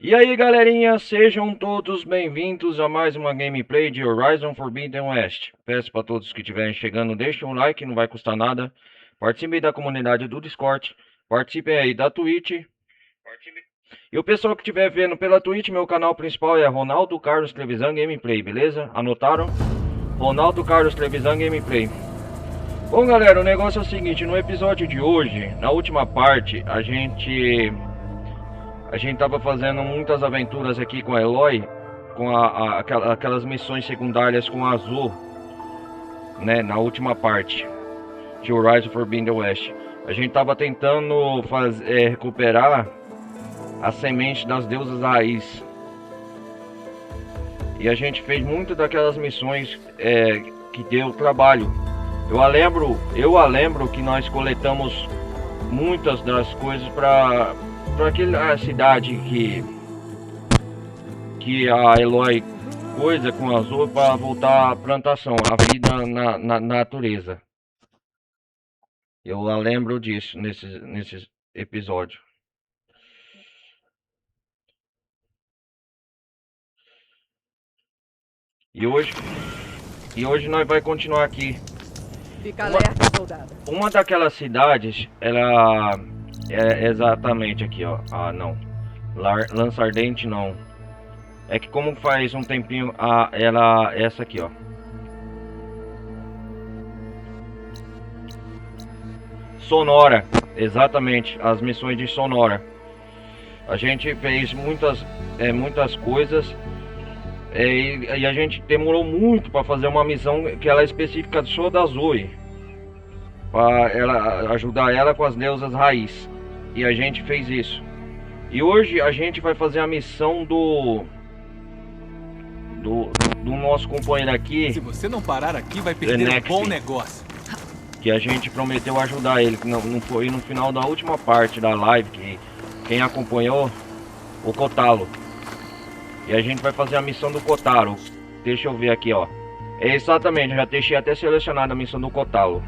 E aí galerinha, sejam todos bem-vindos a mais uma gameplay de Horizon Forbidden West. Peço para todos que estiverem chegando, deixem um like, não vai custar nada. Participem da comunidade do Discord, participem aí da Twitch. E o pessoal que estiver vendo pela Twitch, meu canal principal é Ronaldo Carlos Trevisan Gameplay, beleza? Anotaram? Ronaldo Carlos Trevisan Gameplay. Bom galera, o negócio é o seguinte, no episódio de hoje, na última parte, a gente tava fazendo muitas aventuras aqui com a Eloy, com aquelas missões secundárias com a Azul, né, na última parte de Horizon Forbidden West. A gente tava tentando recuperar a semente das deusas raiz. E a gente fez muitas daquelas missões que deu trabalho. Eu a lembro que nós coletamos muitas das coisas para aquela cidade que a Eloy coisa com a Azul para voltar à plantação, a vida na natureza. Eu a lembro disso nesses episódios. E hoje nós vai continuar aqui. Fica alerta, soldado. Uma daquelas cidades, ela é exatamente aqui, ó. Ah, não. Lança Ardente não. É que como faz um tempinho, essa aqui, ó. Sonora, exatamente, as missões de Sonora. A gente fez muitas coisas e a gente demorou muito para fazer uma missão que ela é específica só da Zoe, para ela ajudar ela com as deusas raiz. E a gente fez isso. E hoje a gente vai fazer a missão do nosso companheiro aqui. Se você não parar aqui, vai perder um bom negócio. Que a gente prometeu ajudar ele, que não foi no final da última parte da live, que quem acompanhou, o Kotaro. E a gente vai fazer a missão do Kotaro. Deixa eu ver aqui, ó. É exatamente, já deixei até selecionado a missão do Kotaro.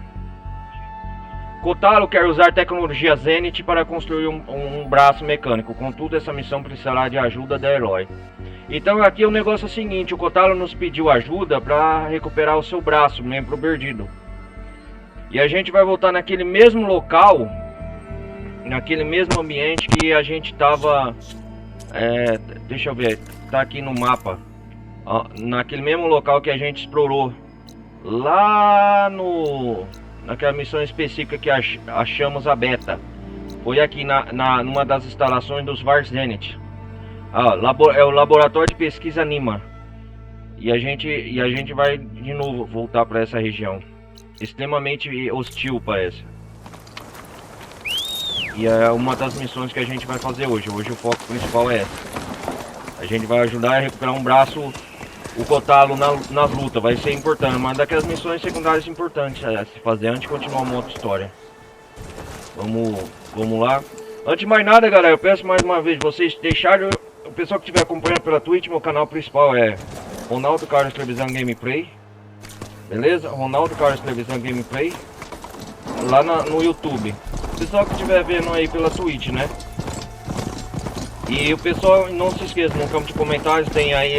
Kotaro quer usar tecnologia Zenith para construir um braço mecânico. Contudo, essa missão precisará de ajuda da Eloy. Então aqui o negócio é o seguinte, o Kotaro nos pediu ajuda para recuperar o seu braço, membro perdido. E a gente vai voltar naquele mesmo local, naquele mesmo ambiente que a gente tava, deixa eu ver, tá aqui no mapa, ó, naquele mesmo local que a gente explorou, lá naquela missão específica que achamos a Beta. Foi aqui numa das instalações dos Var Zenith. É o laboratório de pesquisa Nima. E a gente vai de novo voltar para essa região. Extremamente hostil, parece. E é uma das missões que a gente vai fazer hoje. Hoje o foco principal é essa. A gente vai ajudar a recuperar um braço, o Kotaro nas lutas. Vai ser importante. Uma daquelas missões secundárias importantes a se fazer antes de continuar uma outra história. Vamos lá. Antes de mais nada, galera, eu peço mais uma vez vocês deixarem. O pessoal que estiver acompanhando pela Twitch, meu canal principal é Ronaldo Carlos Trevisan Gameplay. Beleza? Ronaldo Carlos Trevisan Gameplay. Lá no YouTube. O pessoal que estiver vendo aí pela Twitch, né? E o pessoal, não se esqueça, no campo de comentários tem aí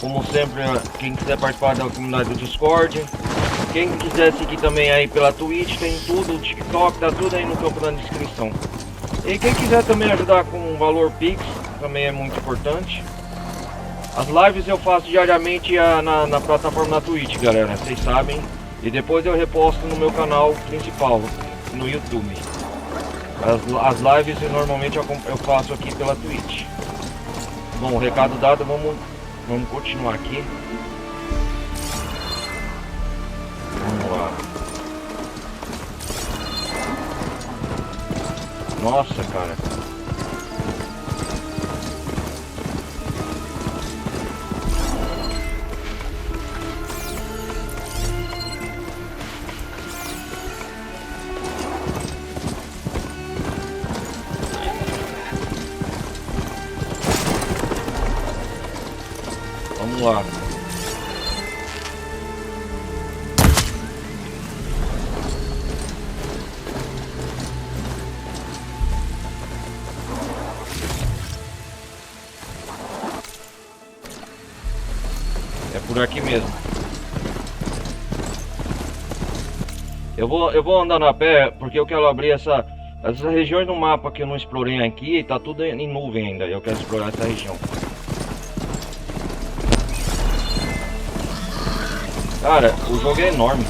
como sempre, quem quiser participar da comunidade do Discord. Quem quiser seguir também aí pela Twitch, tem tudo, o TikTok, tá tudo aí no campo da descrição. E quem quiser também ajudar com o valor Pix, também é muito importante. As lives eu faço diariamente na plataforma da Twitch, galera, vocês sabem. E depois eu reposto no meu canal principal, no YouTube. As lives normalmente eu faço aqui pela Twitch. Bom, recado dado, vamos continuar aqui. Vamos lá. Nossa, cara. Vamos lá. por aqui mesmo. Eu vou andando a pé porque eu quero abrir essas regiões do mapa que eu não explorei aqui e tá tudo em nuvem ainda. Eu quero explorar essa região. Cara, o jogo é enorme.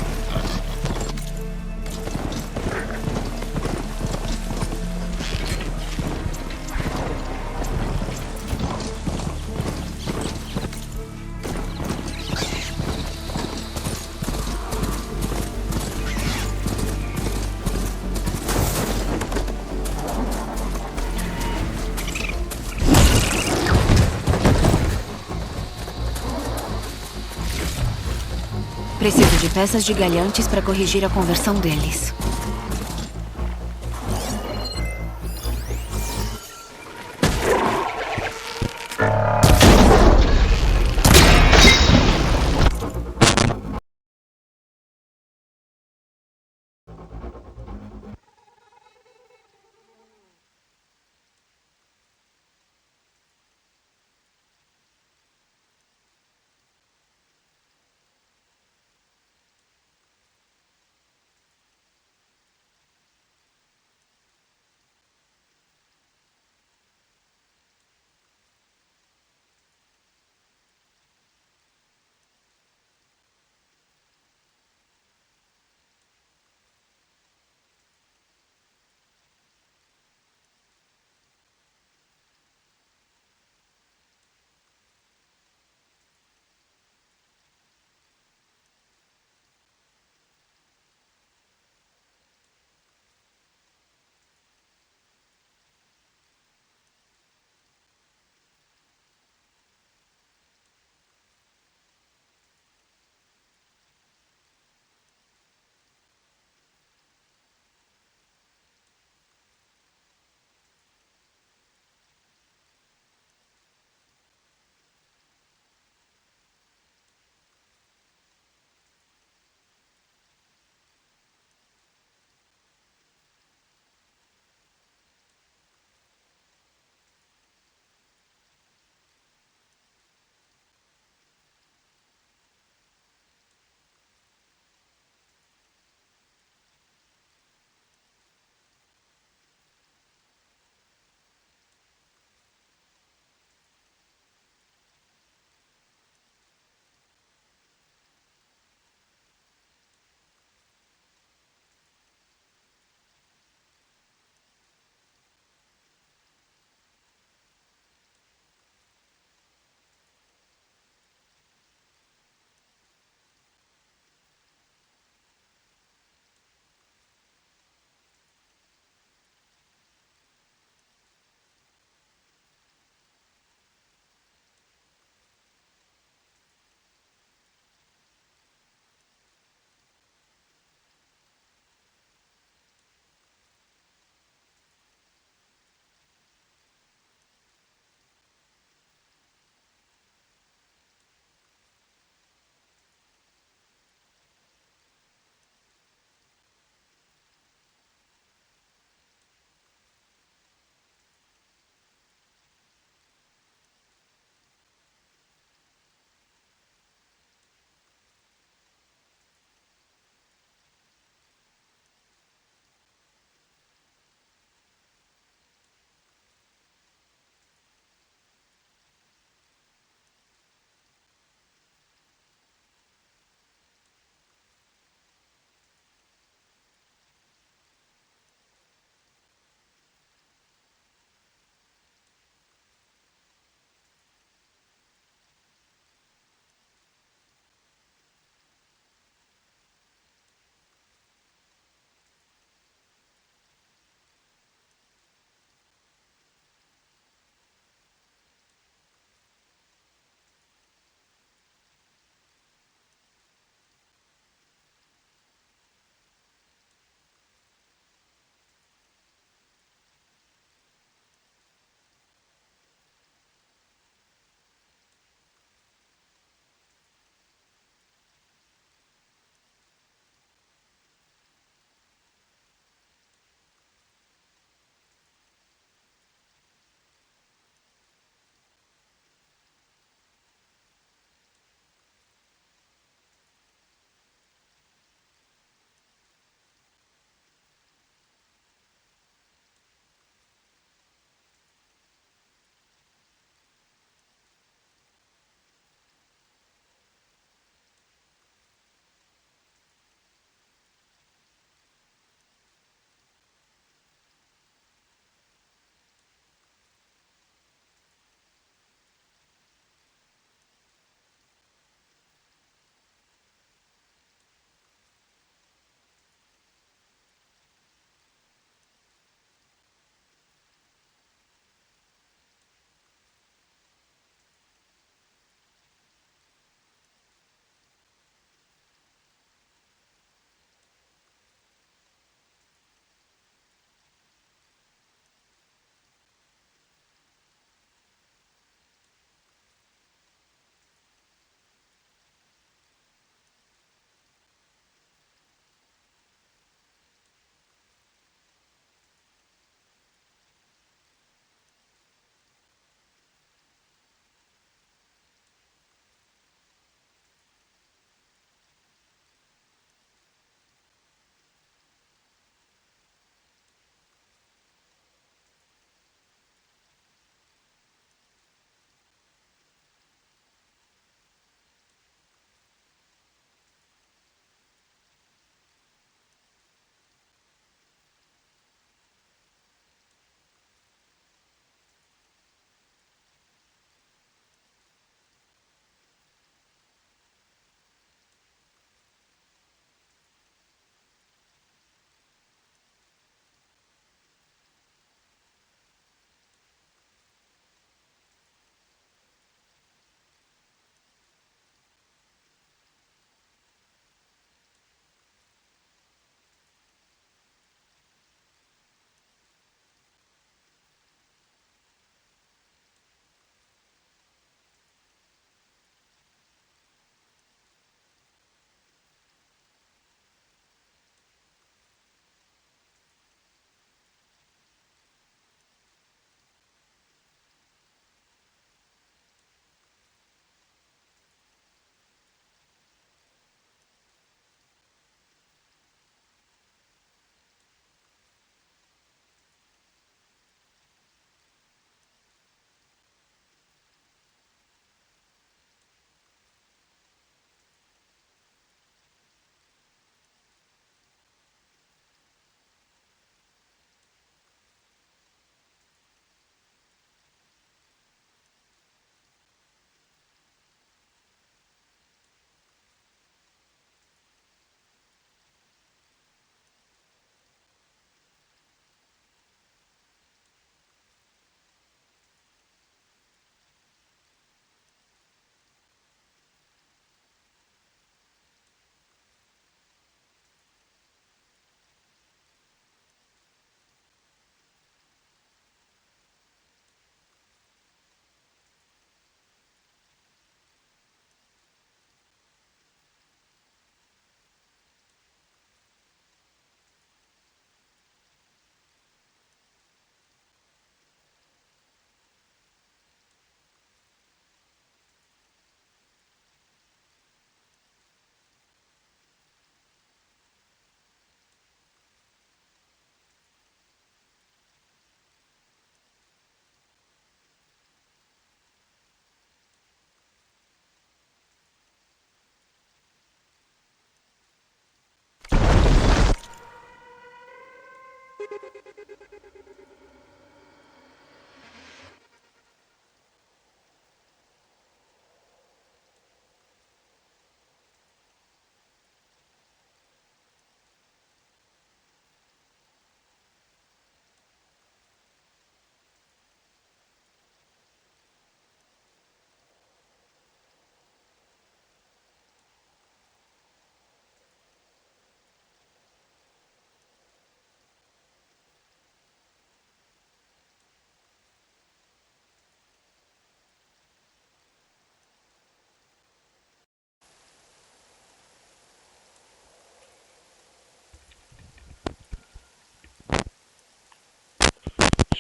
Preciso de peças de galhantes para corrigir a conversão deles.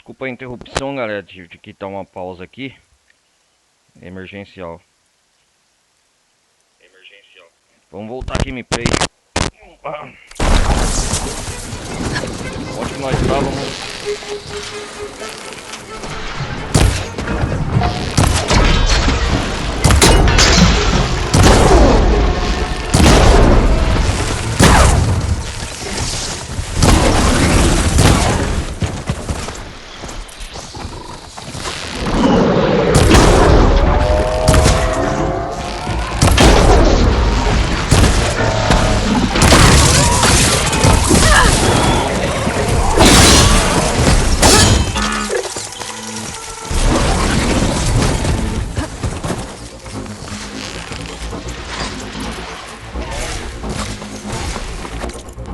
Desculpa a interrupção, galera. Tive que dar uma pausa aqui. Emergencial. Vamos voltar aqui, gameplay. Onde nós estávamos?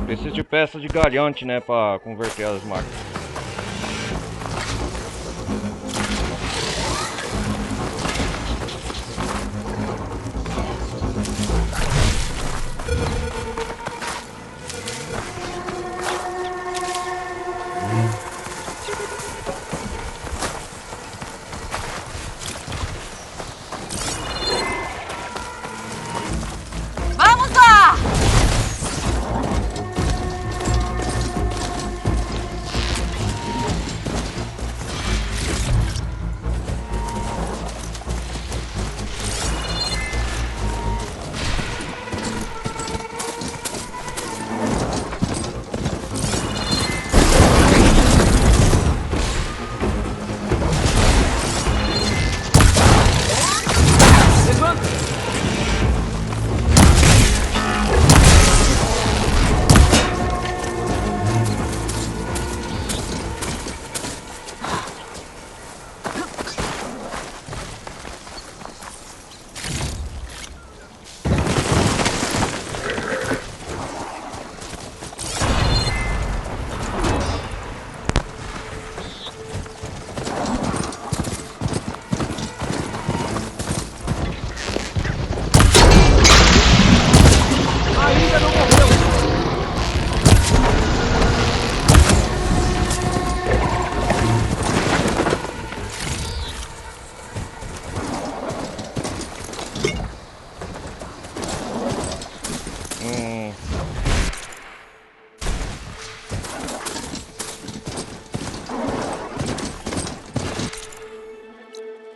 Preciso de peça de galhante, né, para converter as máquinas. Vamos lá!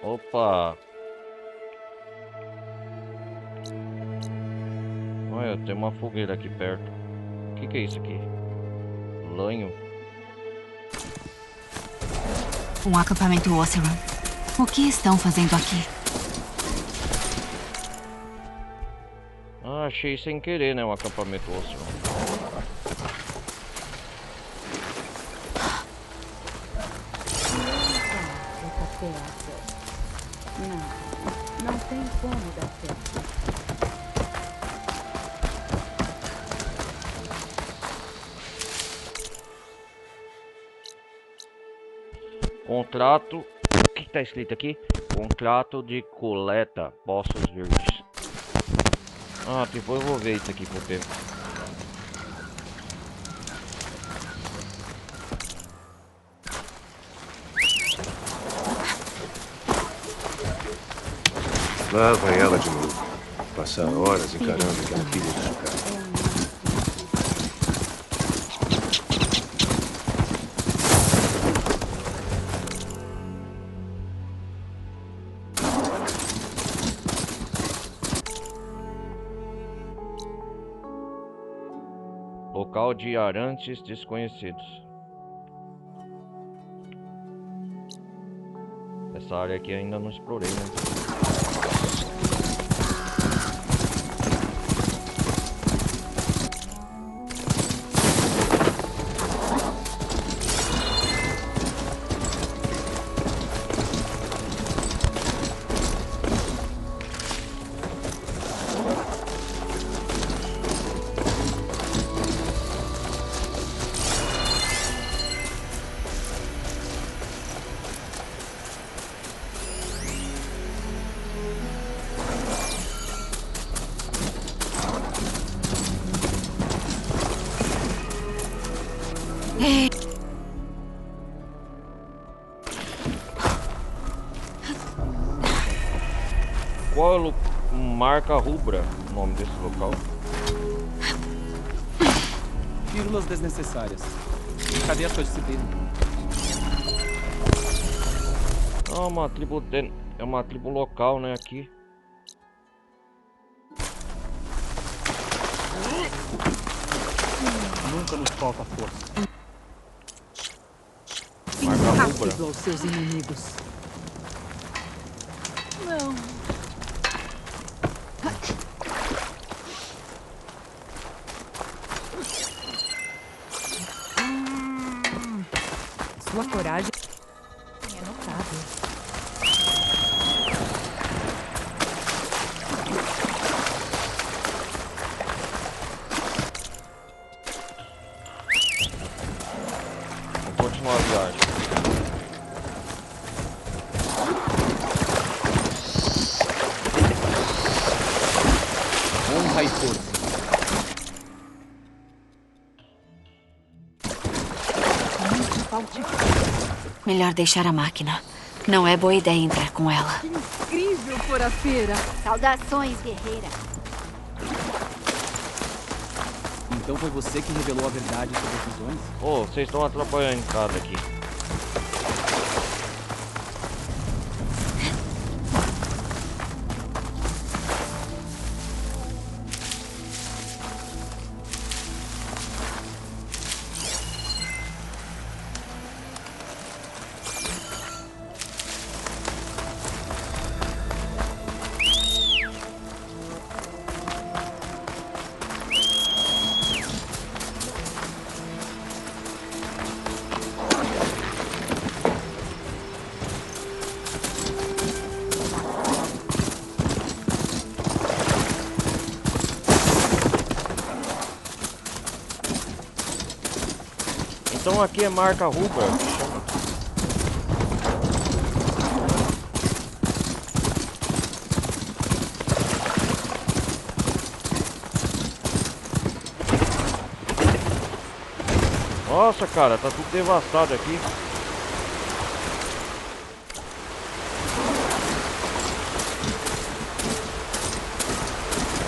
Opa! Olha, tem uma fogueira aqui perto. O que é isso aqui? Lanho? Um acampamento Oseram. O que estão fazendo aqui? Ah, achei sem querer, né? Um acampamento Oseram. Não tem como dar certo. Contrato. O que tá escrito aqui? Contrato de coleta Poços Verdes. Ah, depois eu vou ver isso aqui por tempo. Lá vai ela de novo. Passar horas encarando aquela pilha de sucata. Local de arantes desconhecidos. Essa área aqui ainda não explorei, né? Marca Rubra, o nome desse local. Pílulas desnecessárias. Cadê a sua disciplina? É uma tribo local, né, aqui. Nunca nos falta força. Marca Rubra. Rápido aos seus inimigos. Não. Sua coragem é notável. Vamos continuar a viagem. Honra e força. Melhor deixar a máquina. Não é boa ideia entrar com ela. Que incrível forasteira. Saudações, guerreira. Então foi você que revelou a verdade sobre as visões? Ô, vocês estão atrapalhando o cara aqui. Então aqui é Marca Rubra. Nossa, cara, tá tudo devastado aqui.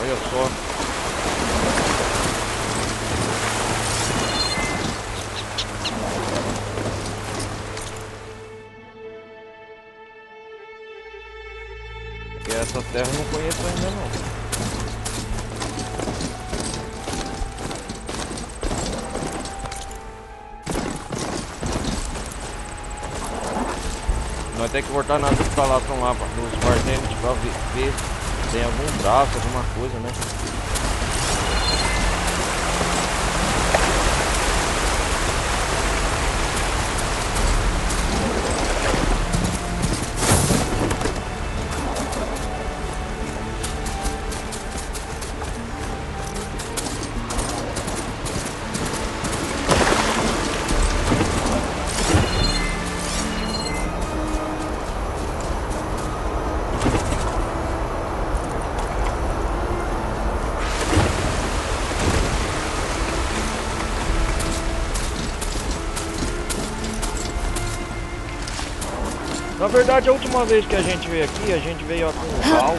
Olha só. Essa terra eu não conheço ainda não. Nós temos que voltar na instalação lá dos Vartentes pra ver se tem algum braço, alguma coisa, né? Na verdade, a última vez que a gente veio aqui, a gente veio com o Hal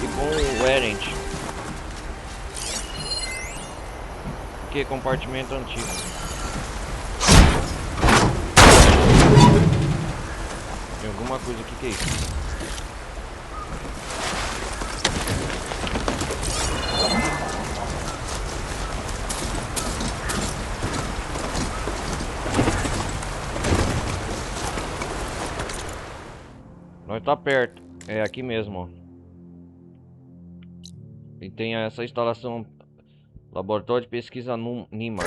e com o Erent. Que é compartimento antigo. Tem alguma coisa aqui que é isso? Nós tá perto, é aqui mesmo, ó. E tem essa instalação, laboratório de pesquisa no Nimar.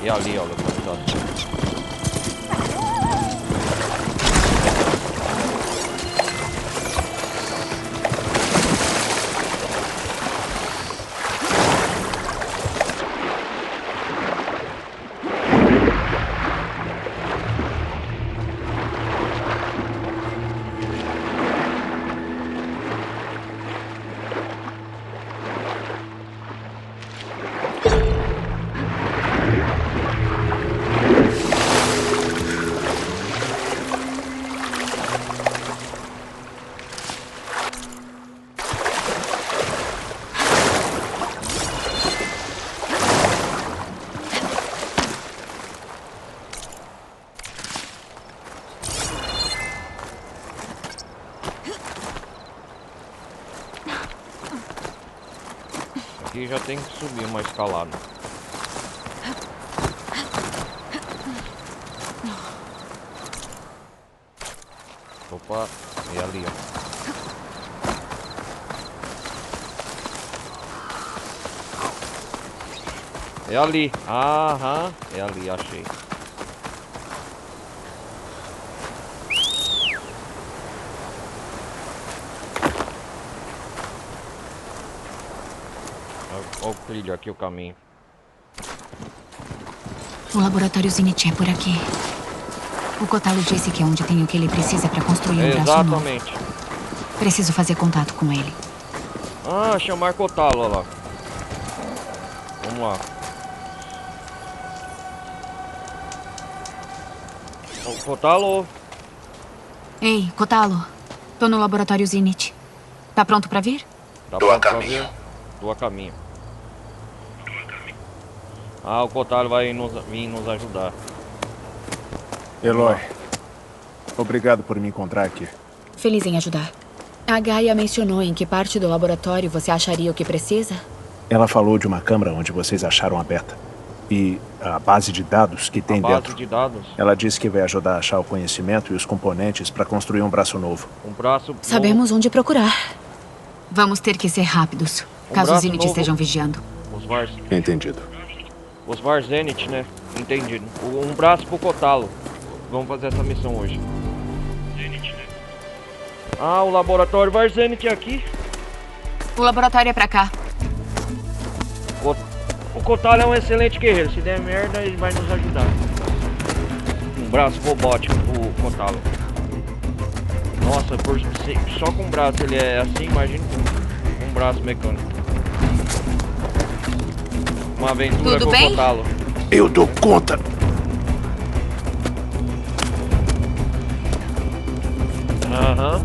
E ali, ó, localização. Aqui já tem que subir uma escalada. Opa, é ali, ó. É ali. Aham, é ali, achei. Olha o trilho aqui, o caminho. O laboratório Zenith é por aqui. O Kotalo disse que é onde tem o que ele precisa para construir um braço novo. Exatamente. Preciso fazer contato com ele. Ah, chamar Kotalo, olha lá. Vamos lá. Ô, Kotalo. Ei, Kotalo. Tô no laboratório Zenith. Tá pronto pra vir? Tá Tô a pronto pra caminho. ver? Tô a caminho. Ah, o Kotalo vai vir nos ajudar. Eloy, obrigado por me encontrar aqui. Feliz em ajudar. A Gaia mencionou em que parte do laboratório você acharia o que precisa? Ela falou de uma câmara onde vocês acharam a beta. E a base de dados que tem A base dentro. de dados. Ela disse que vai ajudar a achar o conhecimento e os componentes para construir um braço novo. Um braço novo. Sabemos onde procurar. Vamos ter que ser rápidos, caso braço os Zenith novo. estejam vigiando. Entendido. Os Var Zenith, né? Entendido. Um braço pro Kotalo. Vamos fazer essa missão hoje. Ah, o laboratório Var Zenith é aqui. O laboratório é pra cá. O Kotalo é um excelente guerreiro. Se der merda, ele vai nos ajudar. Um braço robótico pro Kotalo. Nossa, só com um braço ele é assim, imagina com um braço mecânico. Uma aventura Tudo com bem? o Kotalo. Eu dou conta! Aham.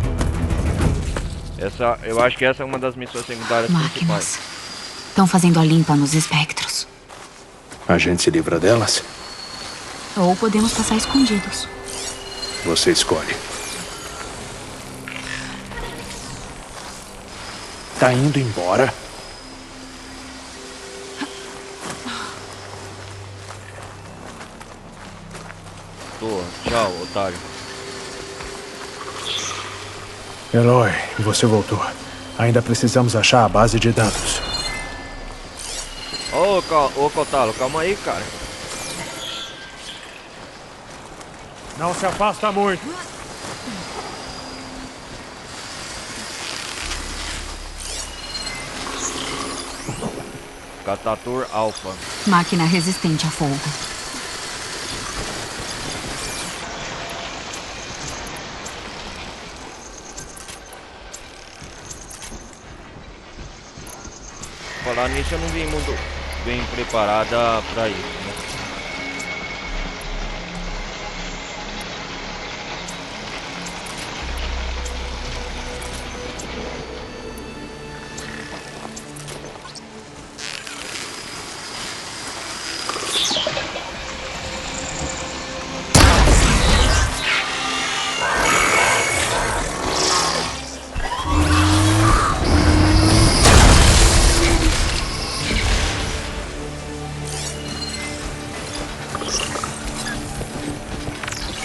Eu acho que essa é uma das missões secundárias principais. Máquinas. Estão fazendo a limpa nos espectros. A gente se livra delas? Ou podemos passar escondidos. Você escolhe. Tá indo embora? Tô. Tchau, otário. Eloy, você voltou. Ainda precisamos achar a base de dados. Ô, Kotalo, calma aí, cara. Não se afasta muito. Catator Alpha. Máquina resistente a fogo. Falar nisso, eu não vim muito bem preparada pra isso, né?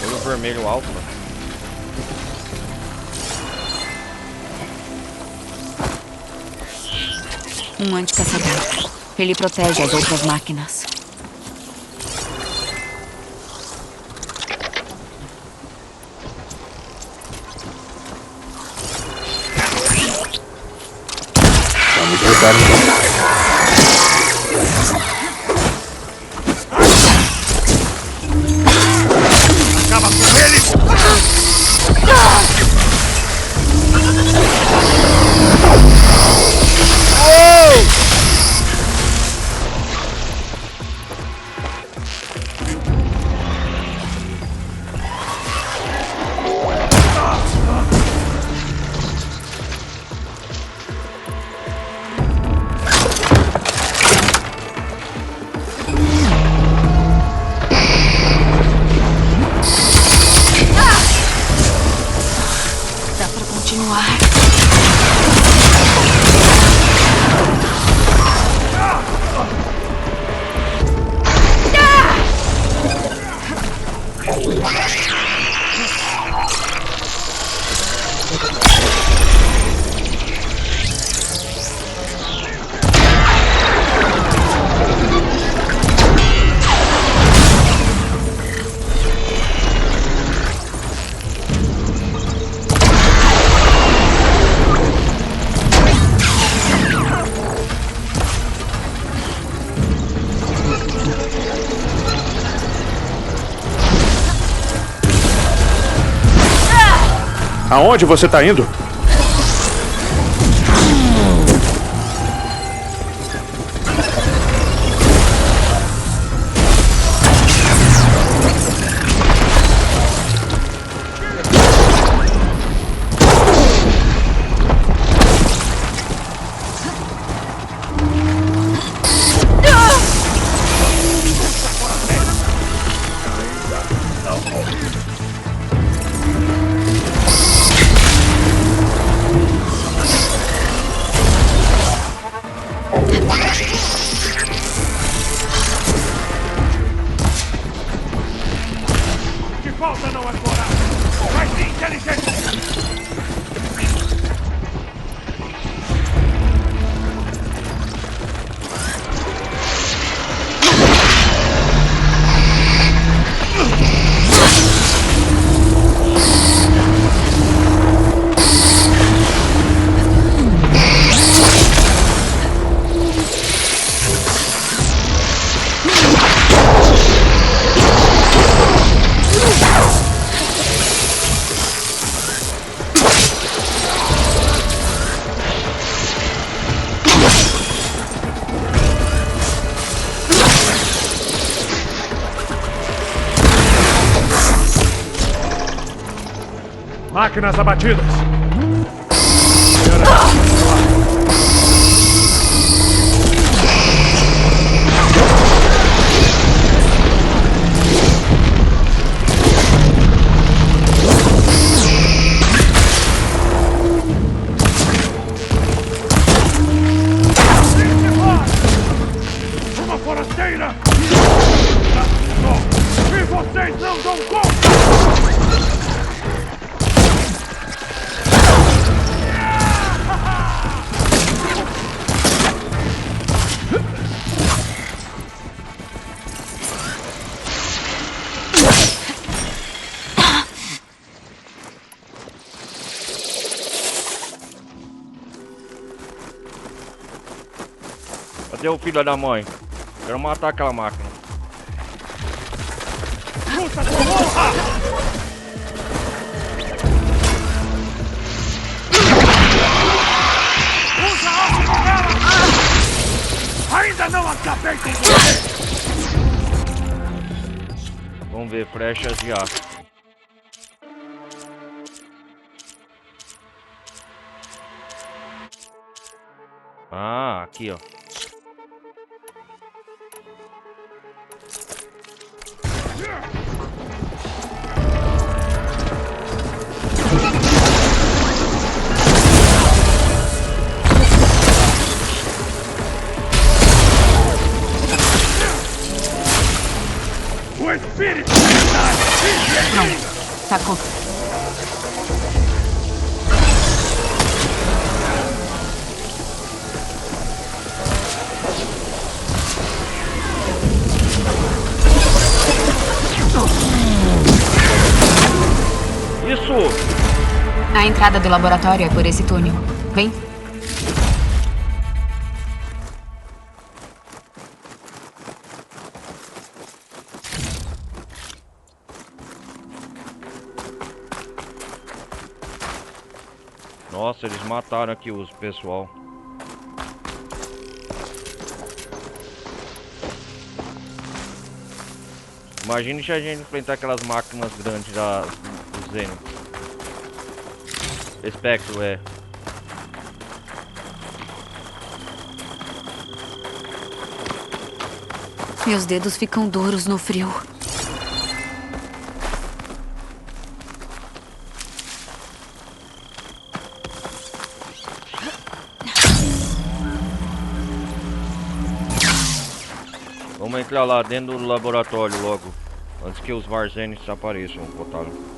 Olho vermelho alfa. Um anticaçador. Ele protege as outras máquinas. Vamos voltar então. Acaba com ele! Aonde você tá indo? Máquinas abatidas. Uma forasteira! E vocês não dão conta! Cadê o filho da mãe? Quero matar aquela máquina. Luta com honra! Usa a arma dela! Ainda não acabei com você! Vamos ver, flechas de aço. Ah, aqui ó. O espírito da verdade! Sacou. Isso! A entrada do laboratório é por esse túnel. Vem. Nossa, eles mataram aqui os pessoal. Imagine se a gente enfrentar aquelas máquinas grandes do Zenith. Espectro, é. Meus dedos ficam duros no frio. Vamos entrar lá dentro do laboratório logo. Antes que os Varzenis apareçam, Kotaro.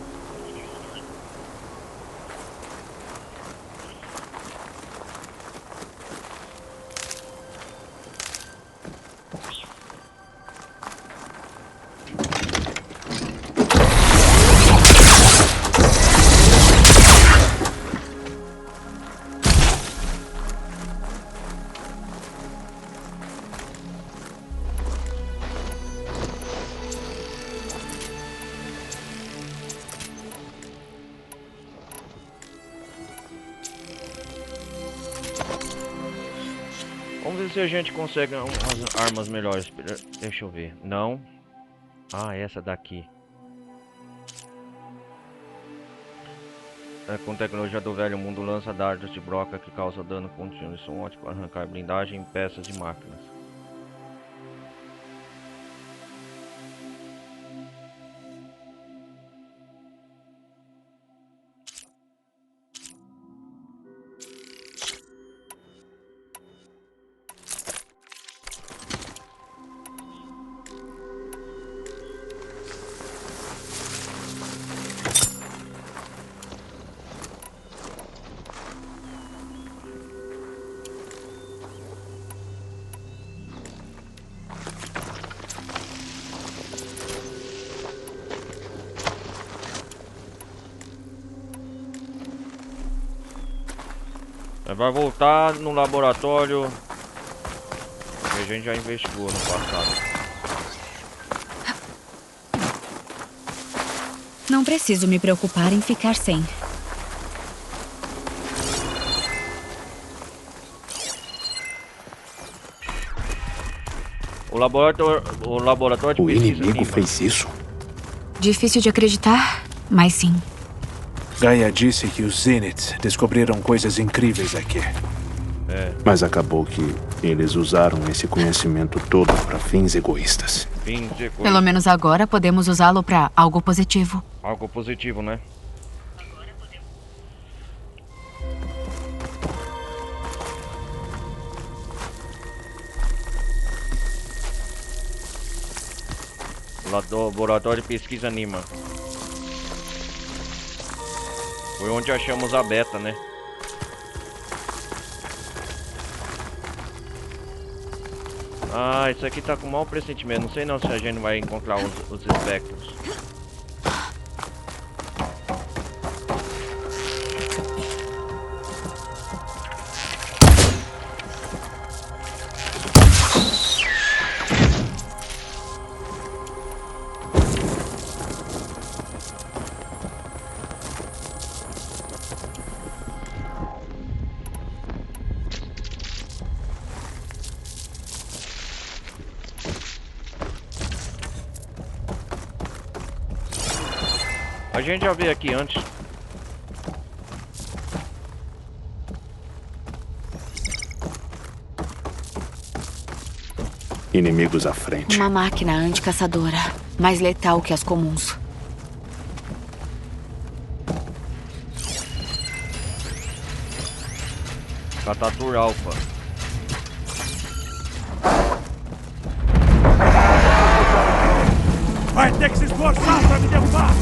ver se a gente consegue umas armas melhores. Deixa eu ver. Não. Ah, essa daqui. Com tecnologia do velho mundo, lança dardos de broca que causa dano contínuo e são ótimos para arrancar blindagem em peças de máquinas. Vai voltar no laboratório que a gente já investigou no passado. Não preciso me preocupar em ficar sem. O laboratório de O pesquisa inimigo Nima. fez isso? Difícil de acreditar, mas sim. Gaia disse que os Zeniths descobriram coisas incríveis aqui. Mas acabou que eles usaram esse conhecimento todo para fins egoístas. Pelo menos agora podemos usá-lo para algo positivo. Algo positivo, né? Laboratório de pesquisa Nima. Foi onde achamos a beta, né? Ah, isso aqui tá com mau pressentimento. Não sei não se a gente vai encontrar os espectros. A gente já veio aqui antes. Inimigos à frente. Uma máquina anticaçadora, mais letal que as comuns. Catatur Alpha. Vai ter que se esforçar pra me derrubar!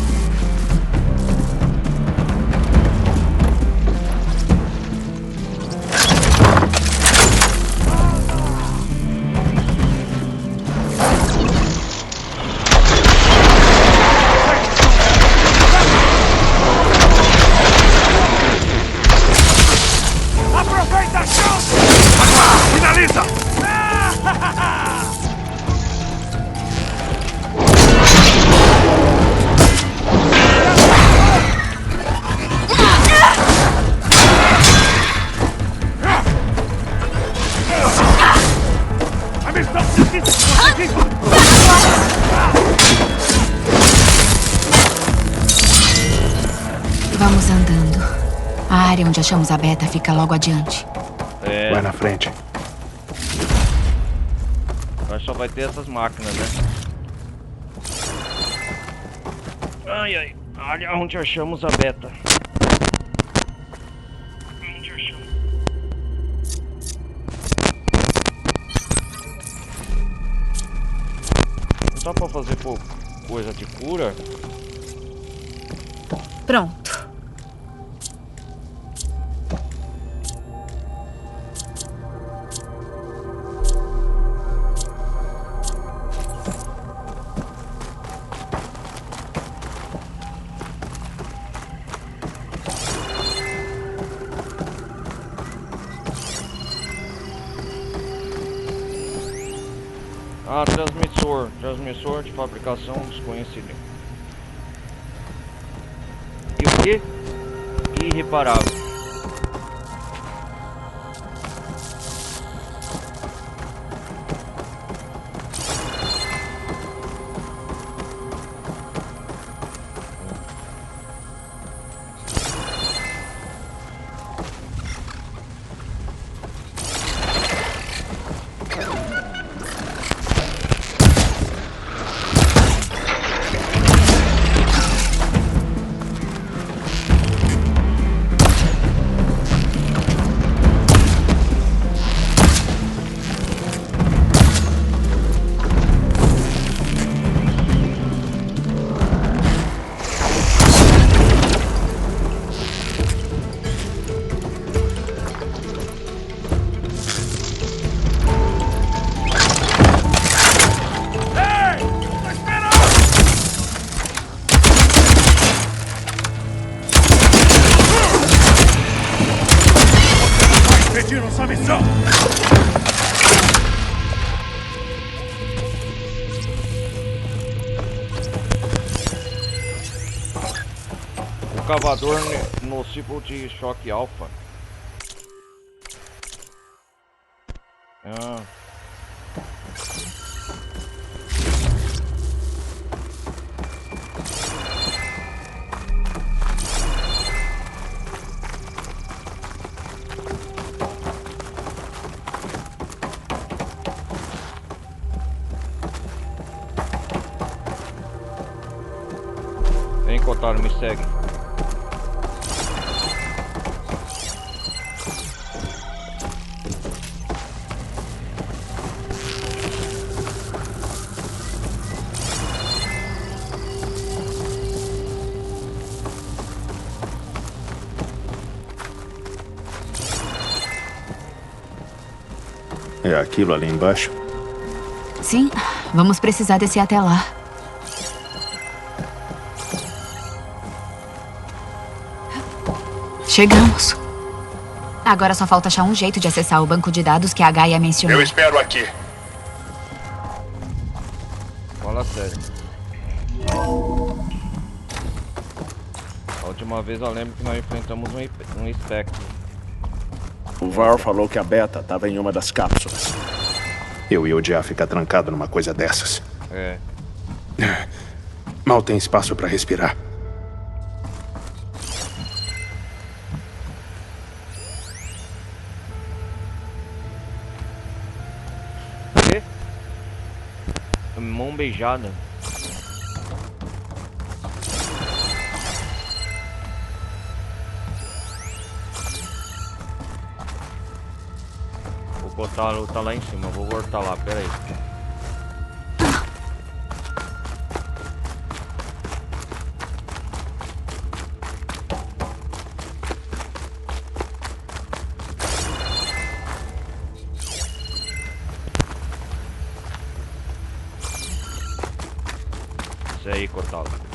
Aproveita a chance! Finaliza! A missão precisa conseguir! Vamos andando. A área onde achamos a beta fica logo adiante. Vai na frente. Mas só vai ter essas máquinas, né? Ai, ai. Olha onde achamos a beta. Onde achamos? Só pra fazer coisa de cura? Pronto. Ah, transmissor de fabricação desconhecido. E o que? Irreparável. cavador nocivo de choque alfa. Ah. Vem, Kotaro, me segue. É aquilo ali embaixo? Sim, vamos precisar descer até lá. Chegamos. Agora só falta achar um jeito de acessar o banco de dados que a Gaia mencionou. Eu espero aqui. Fala sério. A última vez eu lembro que nós enfrentamos um espectro. O Var falou que a Beta estava em uma das cápsulas. Eu ia odiar ficar trancado numa coisa dessas. É. Mal tem espaço para respirar. Mão beijada. O Kotaro tá lá em cima, vou voltar lá, pera aí. Isso aí, Kotaro.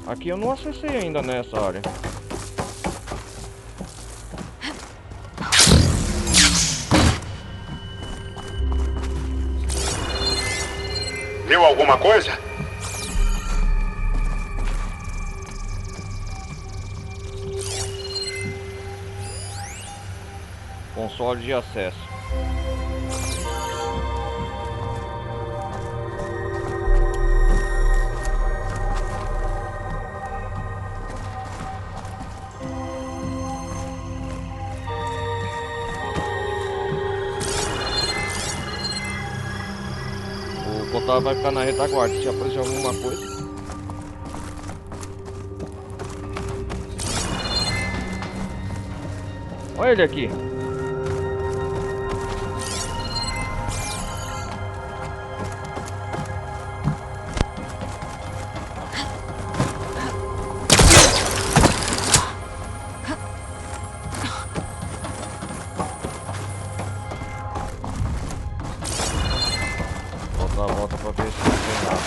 Aqui eu não acessei ainda nessa área. Viu alguma coisa? Console de acesso. O Kotaro vai ficar na retaguarda se aparecer alguma coisa. Olha ele aqui. Volta pra ver se não tem nada.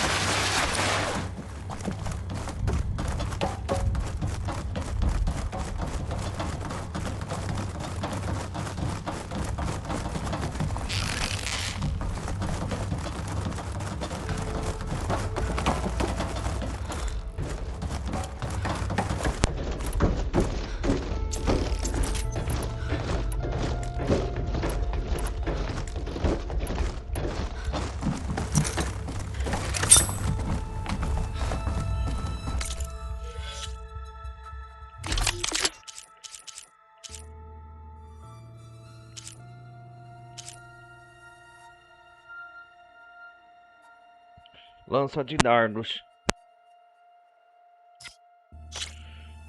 Lança de dardos.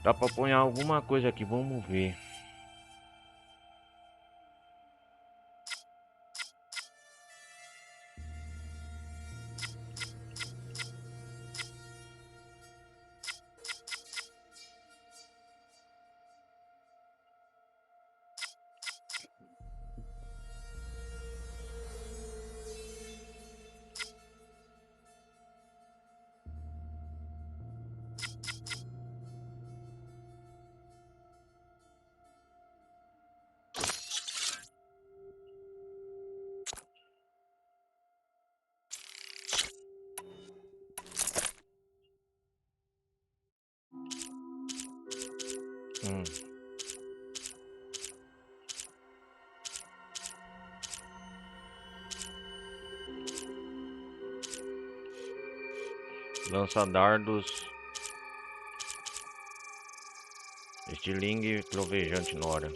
Dá pra pôr alguma coisa aqui, vamos ver. Lança dardos. Estilingue trovejante Nora.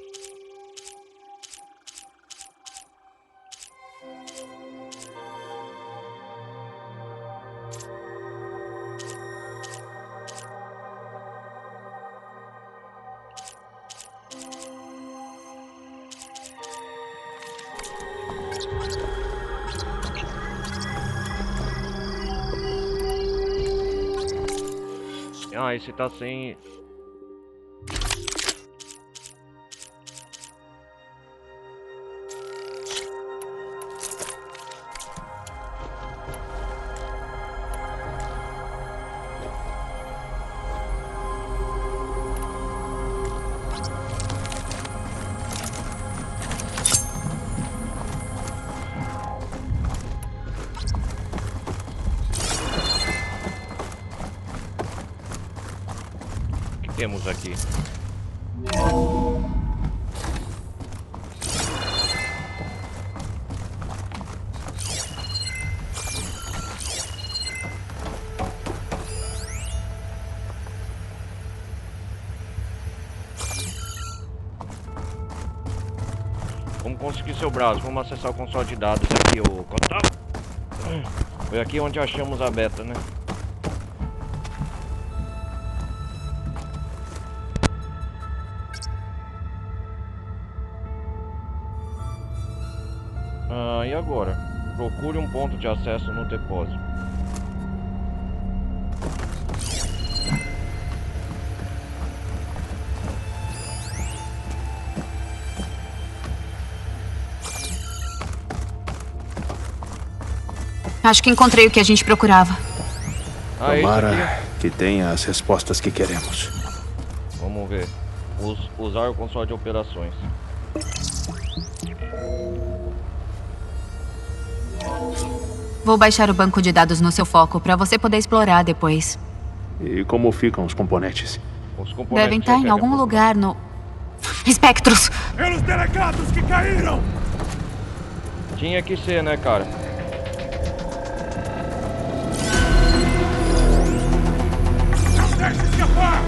Ah, esse tá sem... Temos aqui. Vamos conseguir seu braço. Vamos acessar o console de dados aqui, o contato. Foi aqui onde achamos a beta, né? E agora? Procure um ponto de acesso no depósito. Acho que encontrei o que a gente procurava. Tomara que tenha as respostas que queremos. Vamos ver. Usar o console de operações. Vou baixar o banco de dados no seu foco para você poder explorar depois. E como ficam os componentes? Os componentes Devem estar em algum lugar no... Espectros! Pelos delegados que caíram! Tinha que ser, né, cara? Não deixe escapar!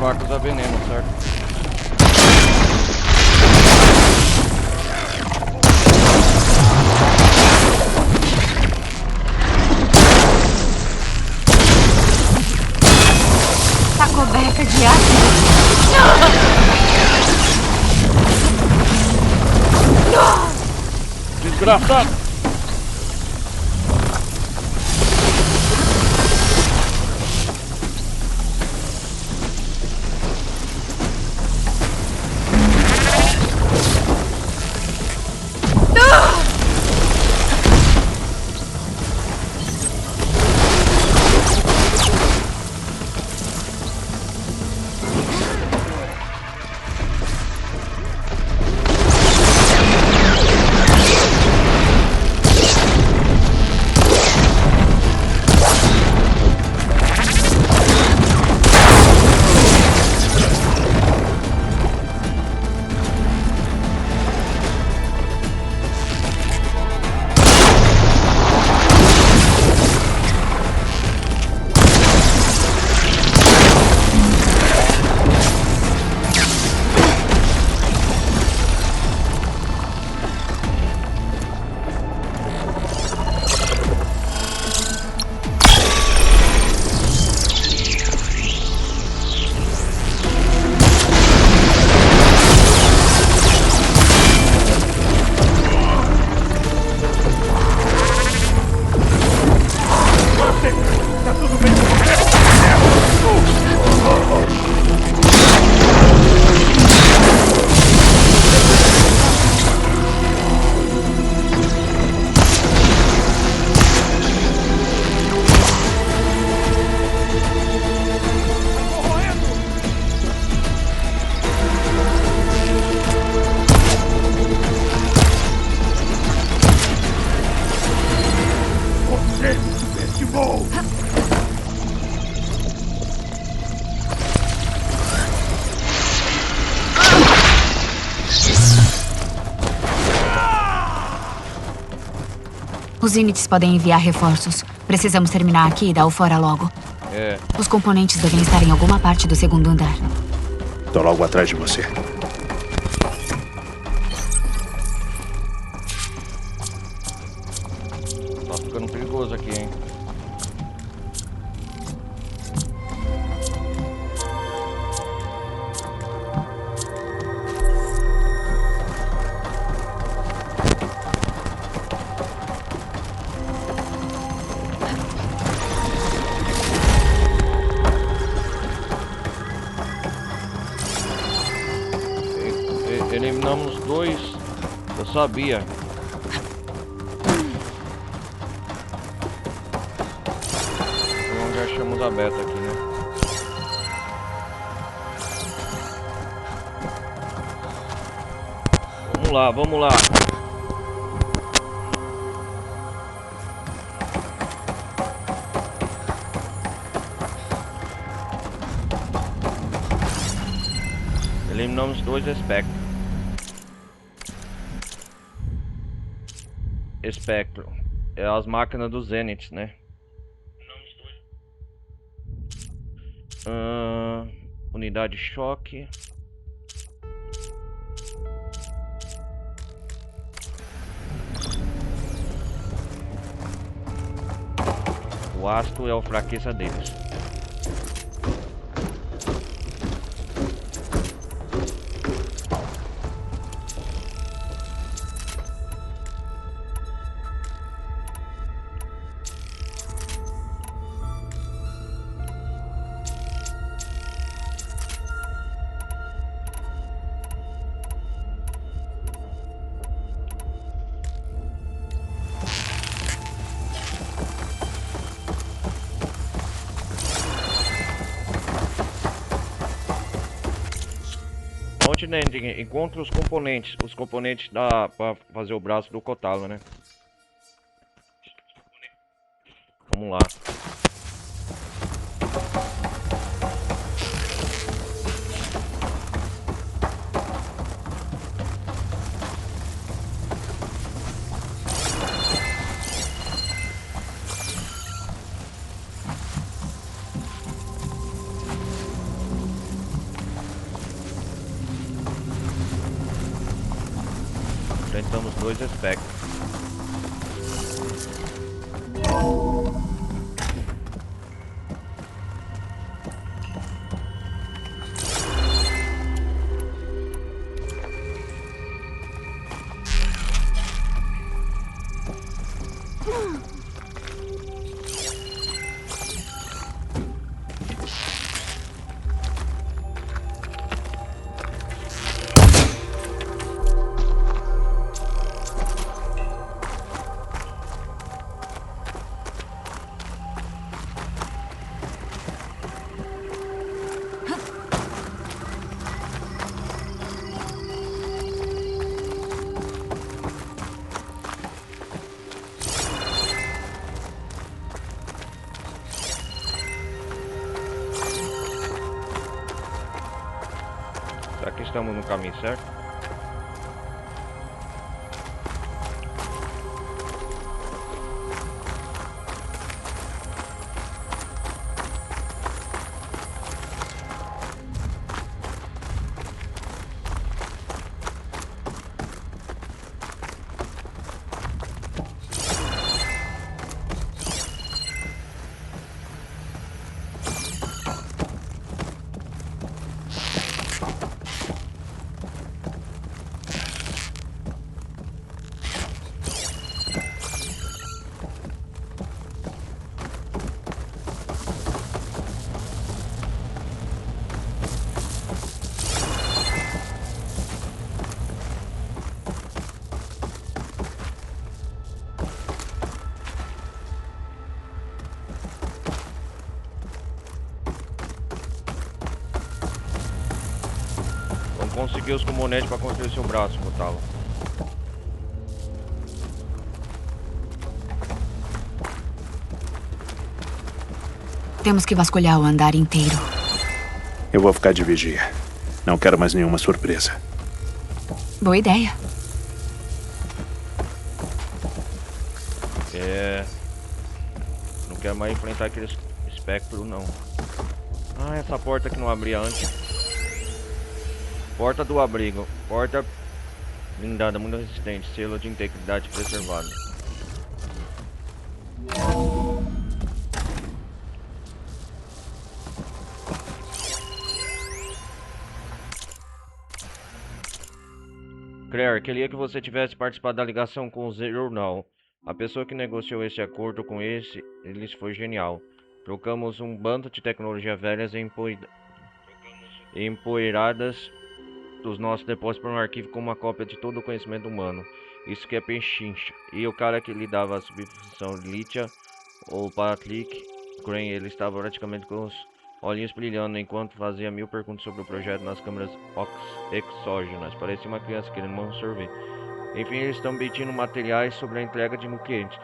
faca usa veneno, certo? Tá coberta de ácido. Desgraçado! Os Zeniths podem enviar reforços. Precisamos terminar aqui e dar o fora logo. É. Os componentes devem estar em alguma parte do segundo andar. Tô logo atrás de você. Tá ficando perigoso aqui, hein? Eliminamos dois, eu sabia. Então já achamos a beta aqui, né? Vamos lá, vamos lá. Eliminamos dois espectros. Espectro. É as máquinas dos Zenith, né? Unidade choque. O ácido é a fraqueza deles. Continente, encontra os componentes. Os componentes dá pra fazer o braço do Kotalo, né? Vamos lá. 2 espectros. Será que estamos no caminho certo? Conseguir os componentes para construir seu braço, Kotalo. Temos que vasculhar o andar inteiro. Eu vou ficar de vigia. Não quero mais nenhuma surpresa. Boa ideia. Não quero mais enfrentar aquele espectro, não. Ah, essa porta que não abria antes. Porta do abrigo. Porta blindada, muito resistente. Selo de integridade preservado. Claire, queria que você tivesse participado da ligação com o Zero-Now. A pessoa que negociou esse acordo com eles foi genial. Trocamos um bando de tecnologia velhas e empoeiradas dos nossos depósitos por um arquivo com uma cópia de todo o conhecimento humano. Isso que é pechincha. E o cara que lhe dava a substituição Litia, ou Patrick Crane, ele estava praticamente com os olhinhos brilhando enquanto fazia 1000 perguntas sobre o projeto nas câmeras exógenas. Parecia uma criança querendo um sorvete. Enfim, eles estão pedindo materiais sobre a entrega de nutrientes.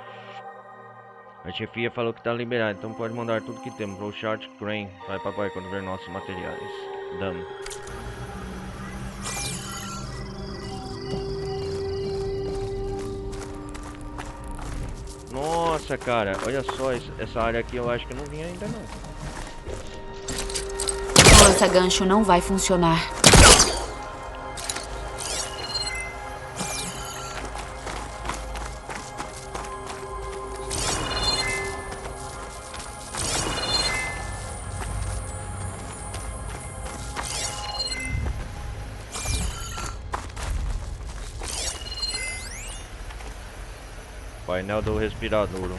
A chefia falou que está liberado, então pode mandar tudo que temos. O Chart Crane vai papai quando ver nossos materiais. Dama. Nossa, cara, olha só, essa área aqui eu acho que eu não vim ainda não. O lança-gancho não vai funcionar. Painel do respirador.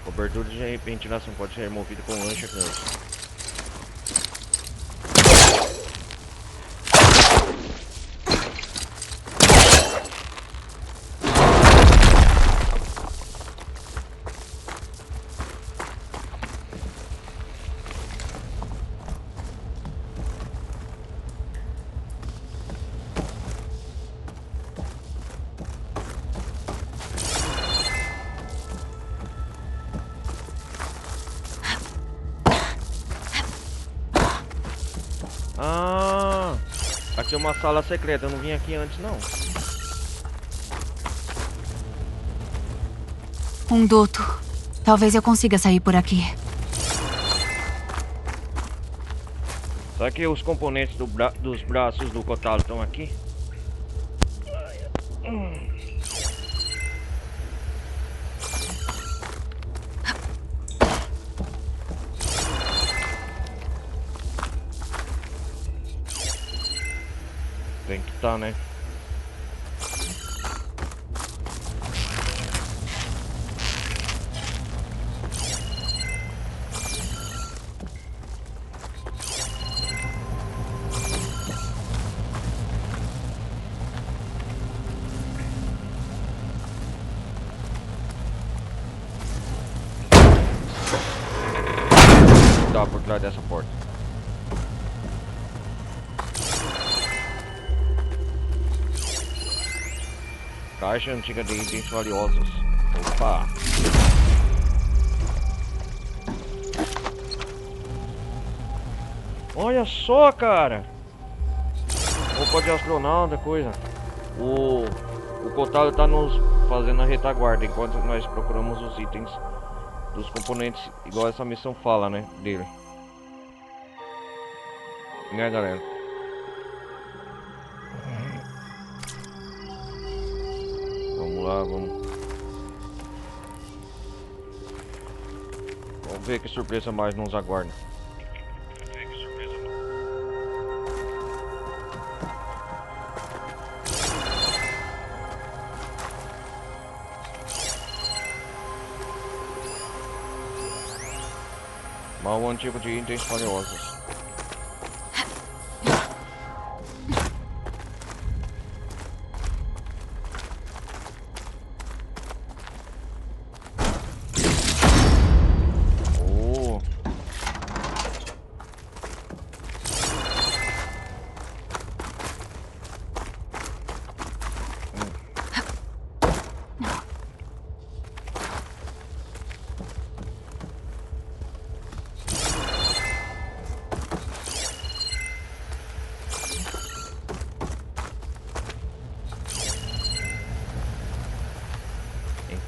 Cobertura de ventilação pode ser removida com lancha gancho. Ah, aqui é uma sala secreta, eu não vim aqui antes não. Um duto. Talvez eu consiga sair por aqui. Será que os componentes dos braços do Kotalo estão aqui? Tem que estar, né? Tá por trás dessa porta. Caixa antiga de itens valiosos. Opa! Olha só, cara! Roupa de astronauta, coisa. O Kotaro tá nos fazendo a retaguarda enquanto nós procuramos os itens dos componentes, igual essa missão fala, né? Dele. Né, galera? Vamos lá, vamos ver que surpresa mais nos aguarda. Baú antigo de itens valiosos.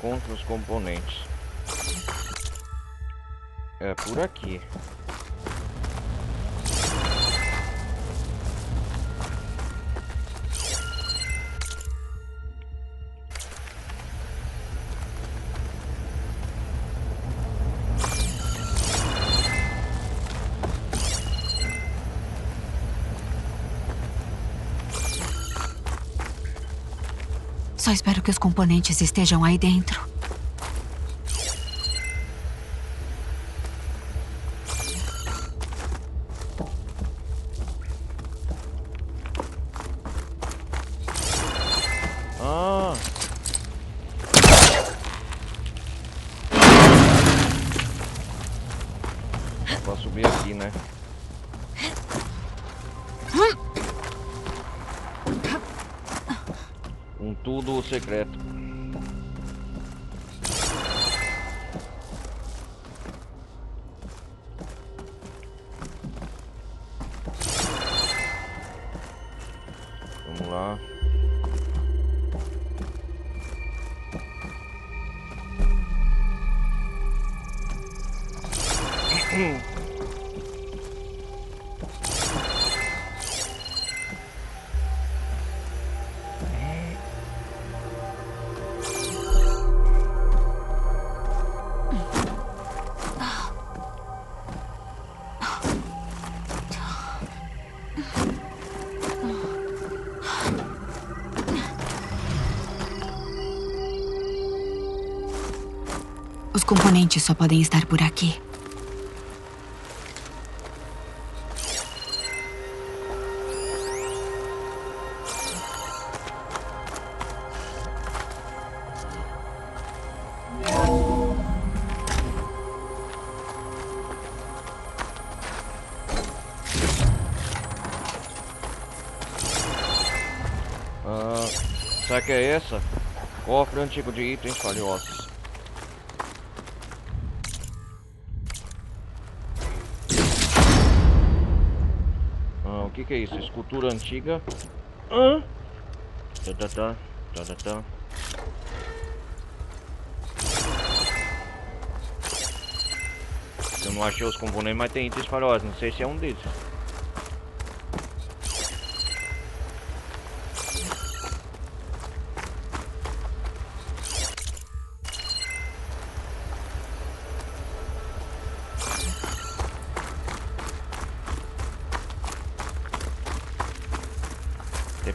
Encontre os componentes. É por aqui. Só espero que os componentes estejam aí dentro. Ah! Pra subir aqui, né? Um tudo secreto. Vamos lá. Os componentes só podem estar por aqui. Será que é essa? Cofre antigo de itens valiosos. O que é isso? Escultura antiga. Eu não achei os componentes, mas tem itens valiosos. Não sei se é um desses.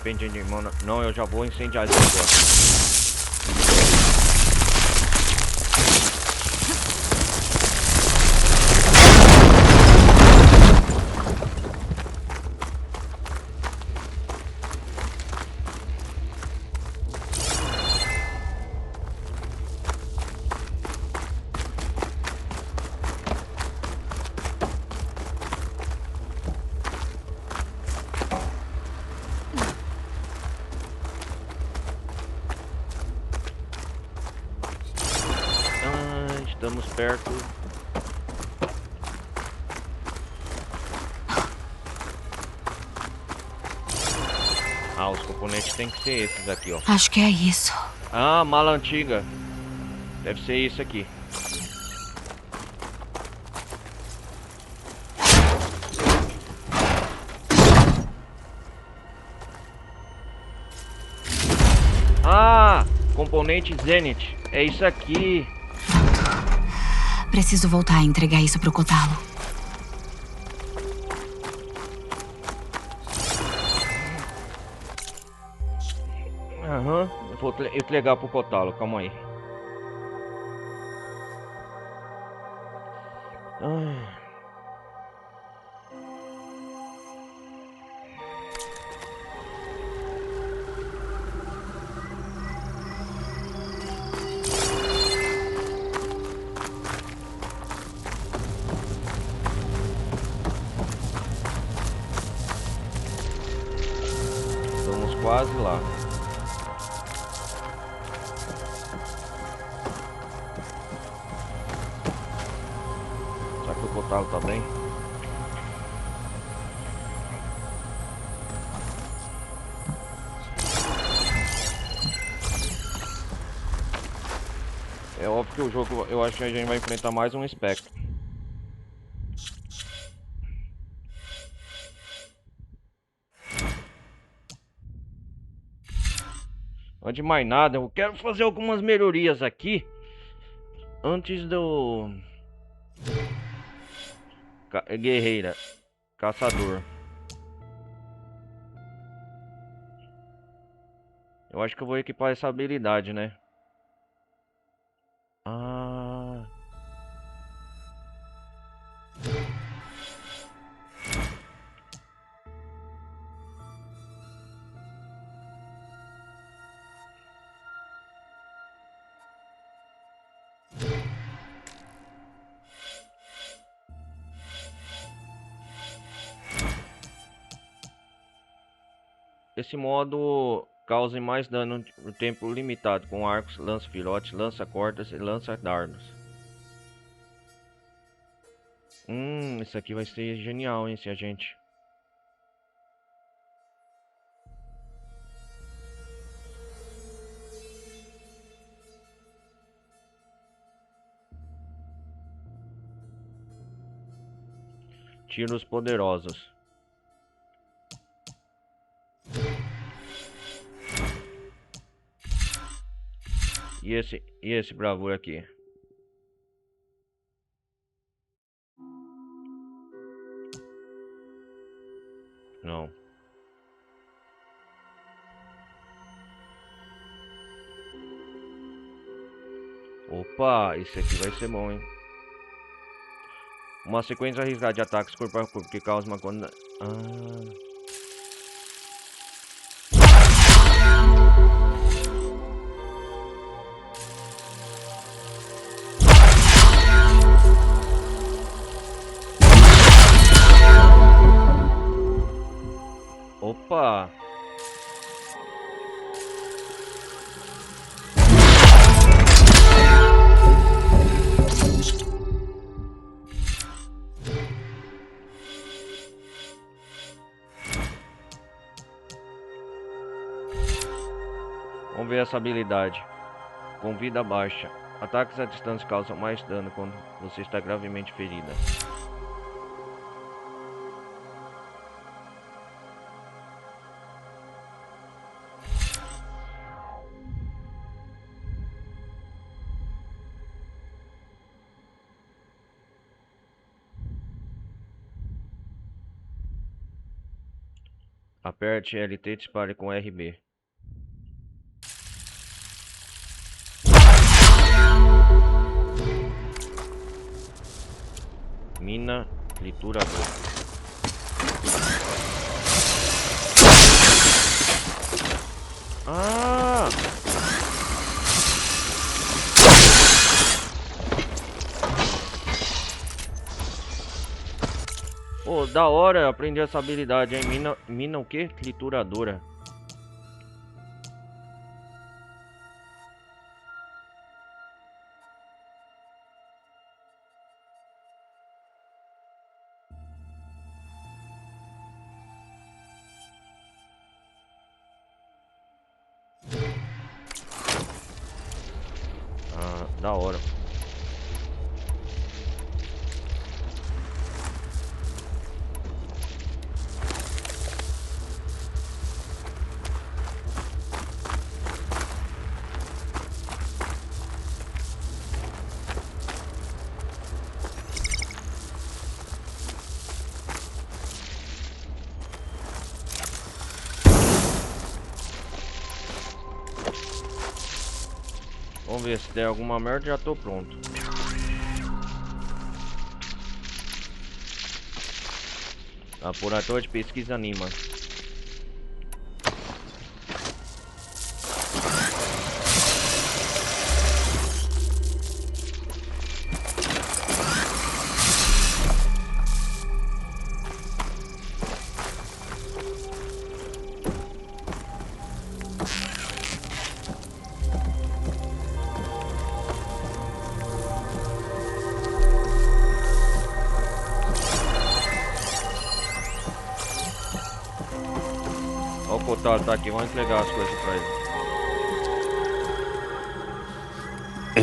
repente de mão. Não, eu já vou incendiar esse negócio. Estamos perto. Ah, os componentes tem que ser esses aqui, ó. Acho que é isso. Ah, mala antiga. Deve ser isso aqui. Ah, componente Zenith. É isso aqui. Preciso voltar a entregar isso pro Kotalo. Aham, eu vou entregar pro Kotalo, calma aí. Estamos quase lá. Será que o Kotalo tá bem? É óbvio que o jogo, eu acho que a gente vai enfrentar mais um espectro. Antes de mais nada, eu quero fazer algumas melhorias aqui. Antes do... Guerreira. Caçador. Eu acho que eu vou equipar essa habilidade, né? Ah... Esse modo causa mais dano no tempo limitado, com arcos, lança-filhotes, lança-cordas e lança-dardos. Isso aqui vai ser genial, hein, se a gente... Tiros poderosos. E esse bravura aqui? Não. Opa, esse aqui vai ser bom, hein? Uma sequência arriscada de ataques corpo a corpo que causa uma quando... Opa! Vamos ver essa habilidade. Com vida baixa. Ataques à distância causam mais dano quando você está gravemente ferida. Aperte LT e dispare com RB. Mina trituradora. Ah! Pô, da hora aprendi essa habilidade, hein? Mina o quê? Trituradora. Ah, da hora. Vamos ver, se der alguma merda já tô pronto. Laboratório de pesquisa anima. Ó, o Kotaro tá aqui, vamos entregar as coisas pra ele.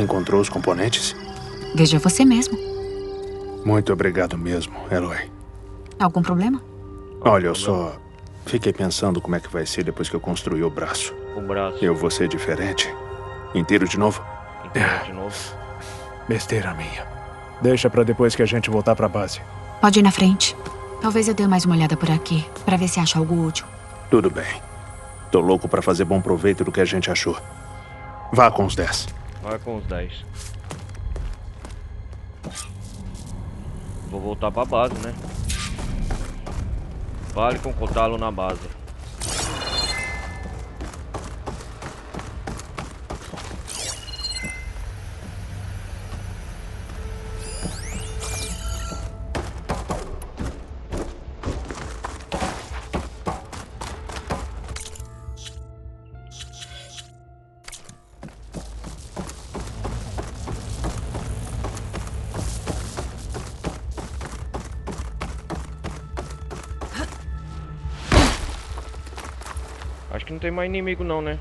Encontrou os componentes? Veja você mesmo. Muito obrigado mesmo, Eloy. Algum problema? Olha, eu só fiquei pensando como é que vai ser depois que eu construir o braço. O braço. Eu vou ser diferente? Inteiro de novo? Inteiro de novo. Besteira minha. Deixa pra depois que a gente voltar pra base. Pode ir na frente. Talvez eu dê mais uma olhada por aqui, pra ver se acha algo útil. Tudo bem. Tô louco pra fazer bom proveito do que a gente achou. Vá com os 10. Vai com os 10. Vou voltar pra base, né? Vale com Kotaro na base. Acho que não tem mais inimigo não, né?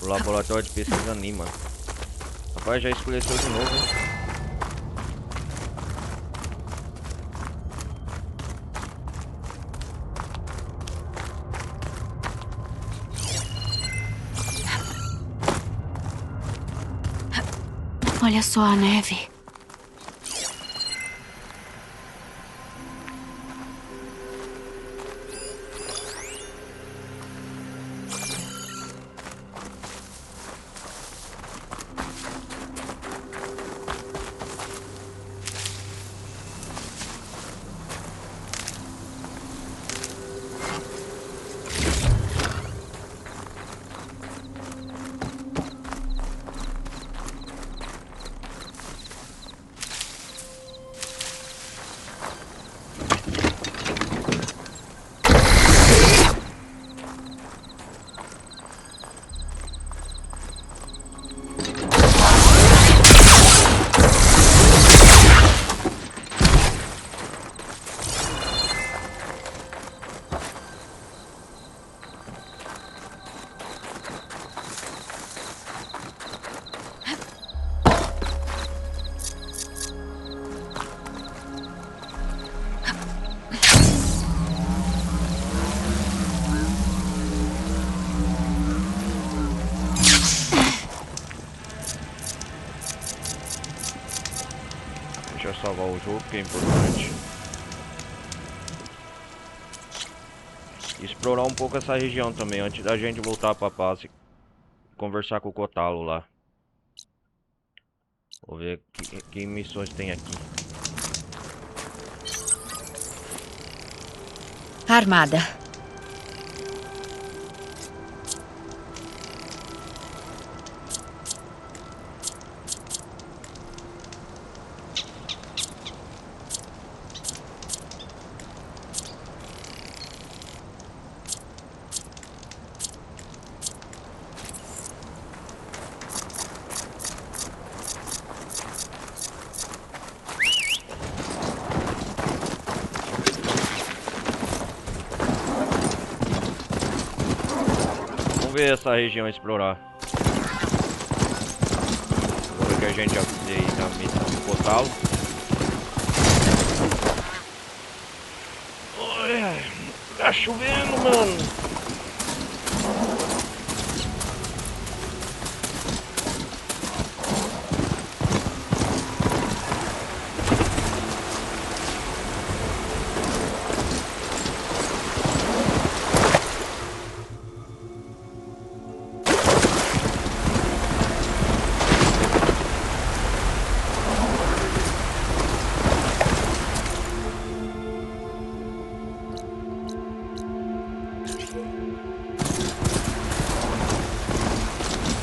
O laboratório de pesquisa anima. Rapaz, já escureceu de novo, hein? Olha só a neve. Deixa eu salvar o jogo, que é importante. E explorar um pouco essa região também, antes da gente voltar pra paz e conversar com o Kotalo lá. Vou ver que missões tem aqui. Armada. Ver essa região explorar. Agora que a gente já fez a missão do Kotalo. Tá chovendo, mano.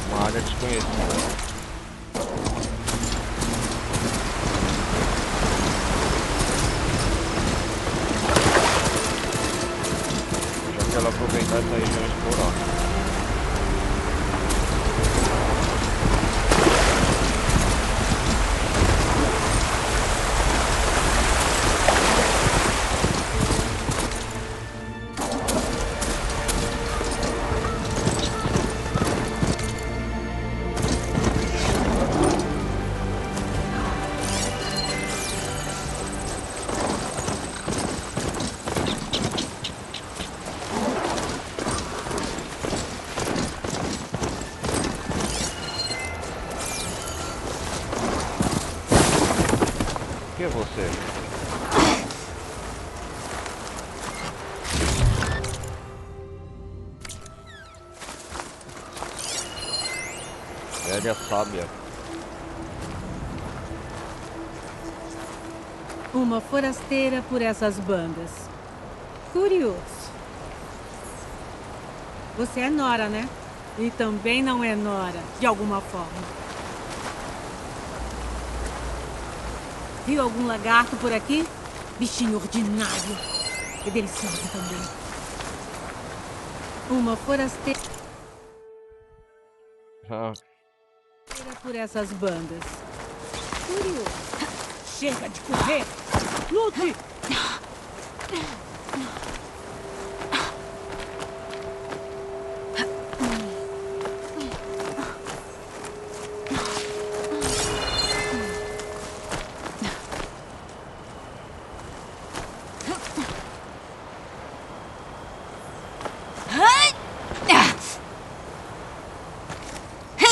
Uma área desconhecida. Já quero aproveitar essa região e explorar. Que é você? Velha sábia. Uma forasteira por essas bandas. Curioso. Você é Nora, né? E também não é Nora, de alguma forma. Viu algum lagarto por aqui? Bichinho ordinário. E delicioso também. Uma forasteira por essas bandas. Curioso. Chega de correr! Lute!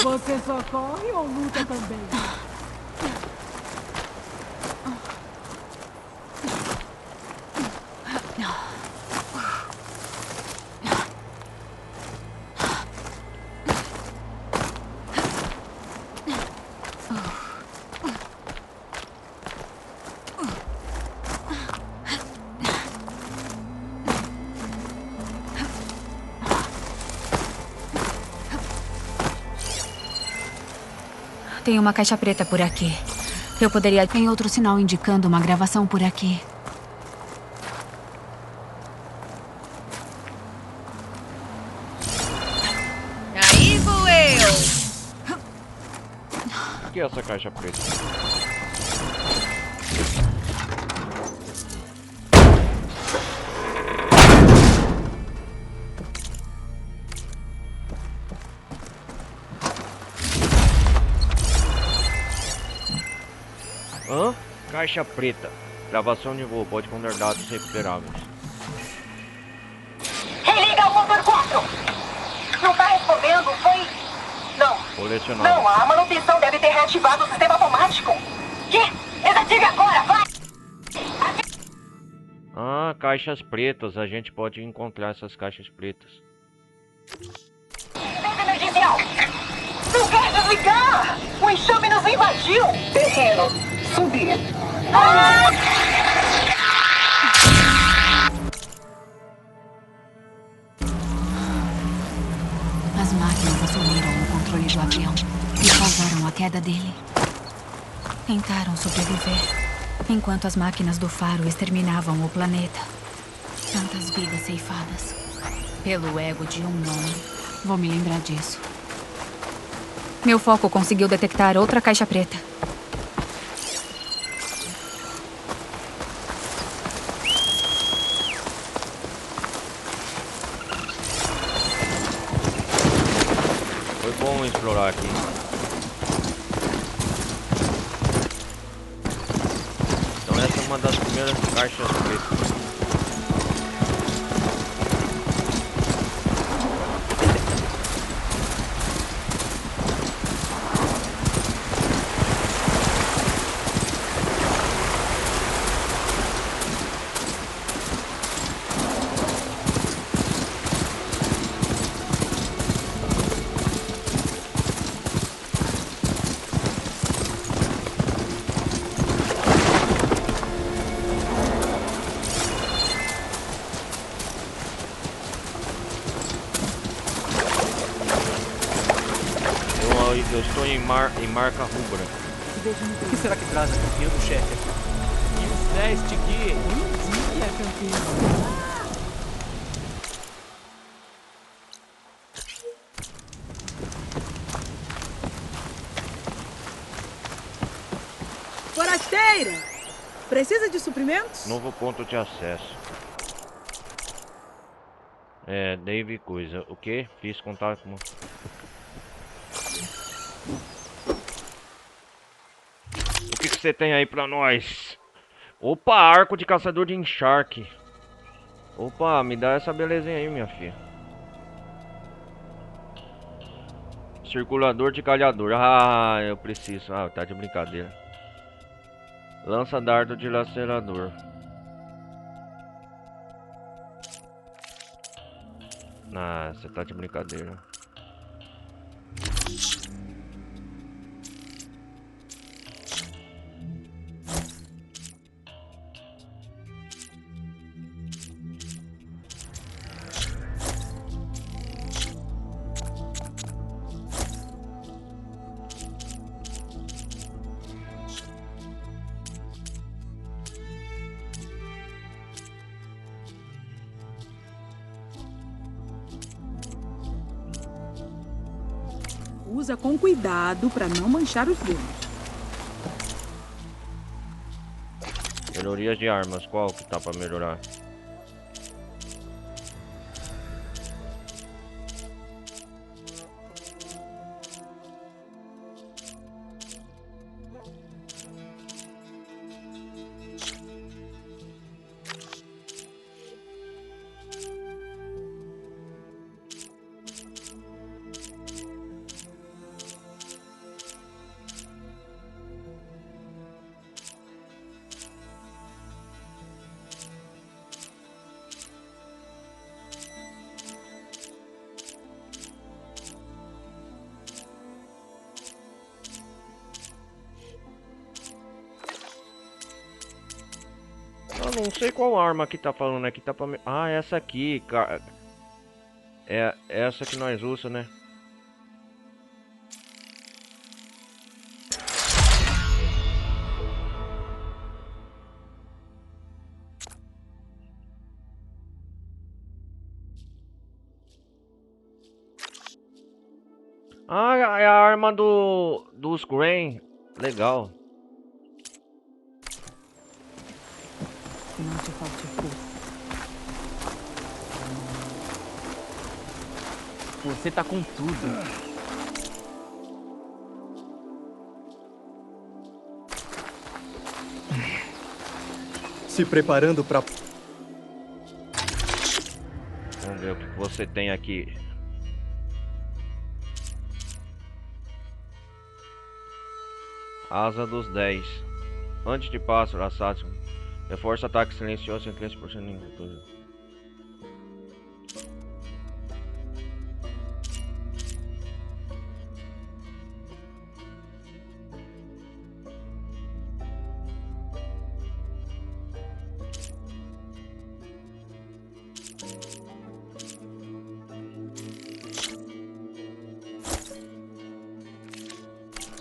Você só corre ou luta também? Tem uma caixa preta por aqui. Eu poderia... Tem outro sinal indicando uma gravação por aqui. Aí vou eu! O que é essa caixa preta? Hã? Caixa preta. Gravação de voo. Pode conter dados recuperáveis. Religa ao motor 4. Não tá respondendo, foi... Não. Colecionável. Não, a manutenção deve ter reativado o sistema automático. Que? Desative agora! caixas pretas. A gente pode encontrar essas caixas pretas. Desliga emergencial! Não quer desligar! O enxame nos invadiu! Terreno, subir. As máquinas assumiram o controle do avião e causaram a queda dele. Tentaram sobreviver, enquanto as máquinas do faro exterminavam o planeta. Tantas vidas ceifadas. Pelo ego de um nome. Vou me lembrar disso. Meu foco conseguiu detectar outra caixa preta. Foi bom explorar aqui. Então essa é uma das primeiras caixas pretas. Eu estou em marca rubra. O que será que traz a campeã do chefe aqui? E os 10 Tiki? Dia, campeão. Forasteira! Precisa de suprimentos? Novo ponto de acesso. Dave coisa. O que? Fiz contato com... O que você tem aí pra nós? Opa, arco de caçador de encharque. Opa, me dá essa belezinha aí, minha filha. Circulador de calhador. Ah, eu preciso. Ah, tá de brincadeira. Lança dardo de lacerador. Ah, você tá de brincadeira. Usa com cuidado para não manchar os dedos. Melhorias de armas, qual que tá pra melhorar? Eu não sei qual arma que tá falando aqui, tá pra... Ah, essa aqui, cara. É essa que nós usamos, né? Ah, é a arma dos Grain. Legal. Não te falte força. Você tá com tudo. Se preparando pra... Vamos ver o que você tem aqui. Asa dos 10. Antes de pássaro, assassino. Reforça ataque silencioso em 3% em tudo.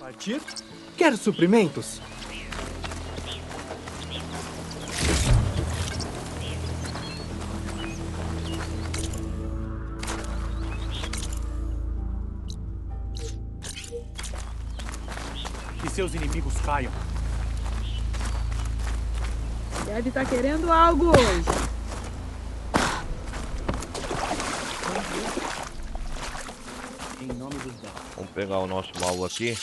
Partir? Quero suprimentos. Que seus inimigos caiam. Deve estar querendo algo hoje. Em nome dos deuses. Vamos pegar o nosso baú aqui.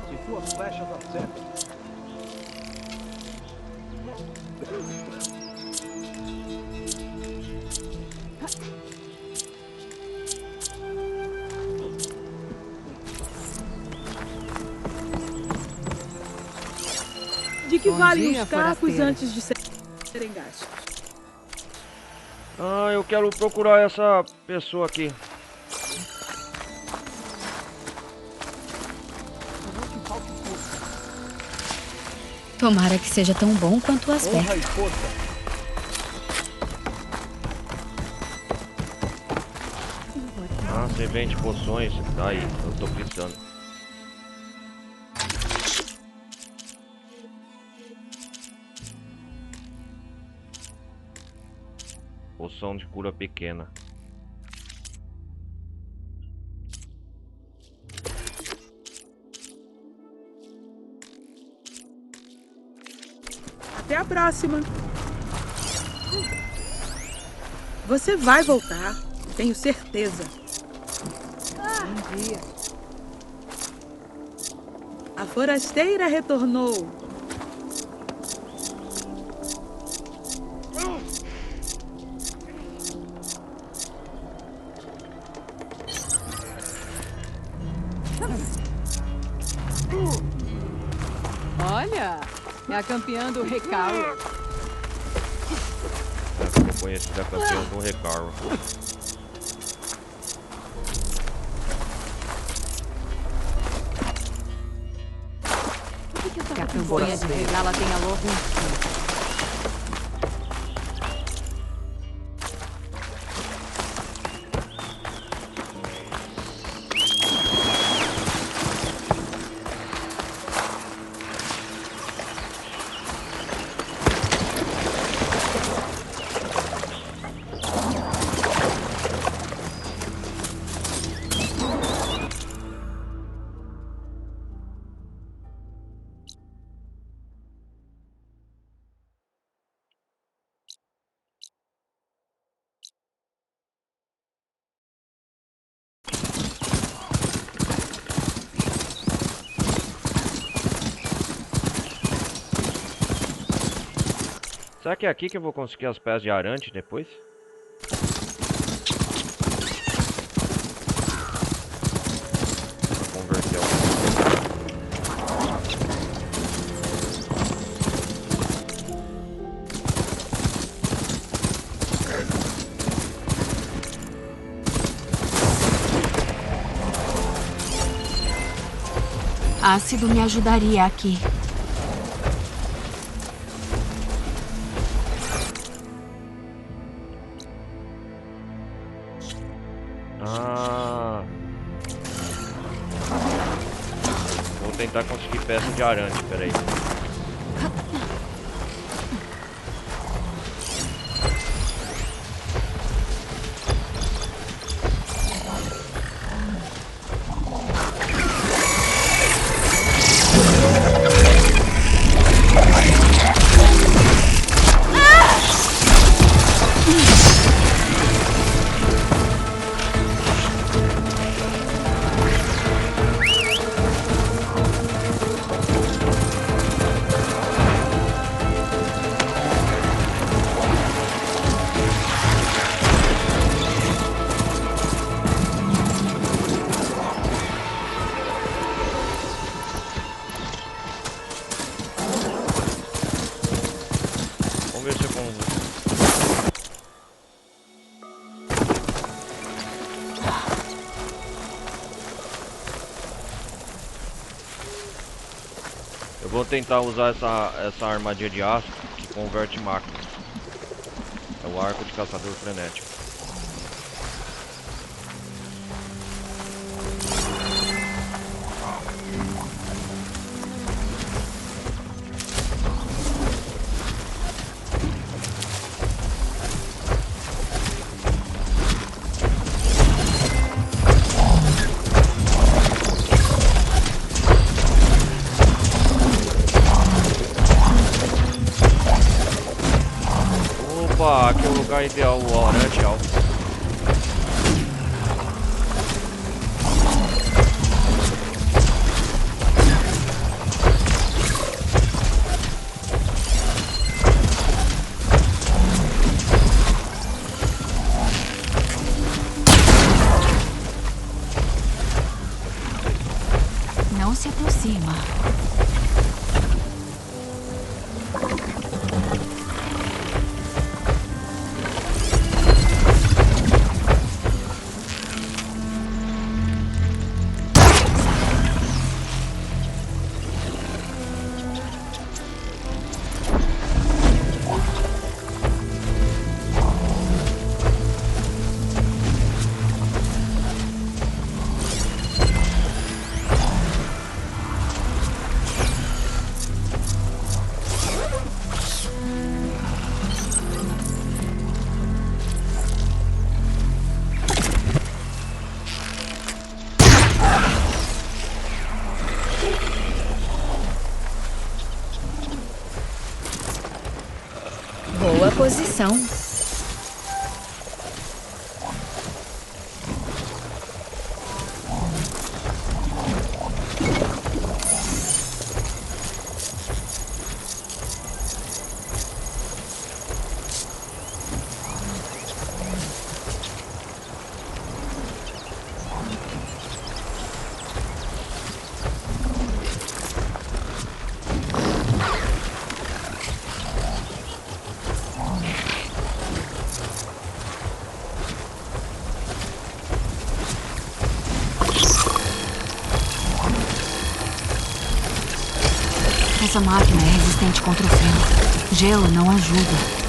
Se suas flechas acertam. De que valem dia, os cacos forasteiro. antes de serem gastos? Ah, eu quero procurar essa pessoa aqui. Tomara que seja tão bom quanto o aspecto. Honra e força. Ah, você vende poções. Tá aí, eu tô precisando. Poção de cura pequena. Até a próxima. Você vai voltar, tenho certeza. Um dia. A forasteira retornou. Olha, é a campeã do Recal. Eu conheci a campeã do Recarro. Que a campanha de regala tenha logo um fim. Será que é aqui que eu vou conseguir as pés de arante depois? Ácido me ajudaria aqui. Ah. Vou tentar conseguir peça de arante, peraí. Vamos ver se eu consigo. Eu vou tentar usar essa armadilha de aço que converte máquinas. É o arco de caçador frenético. Opa, aqui é o lugar ideal, o arante alto. Não se aproxima. Boa posição. Essa máquina é resistente contra o frio. Gelo não ajuda.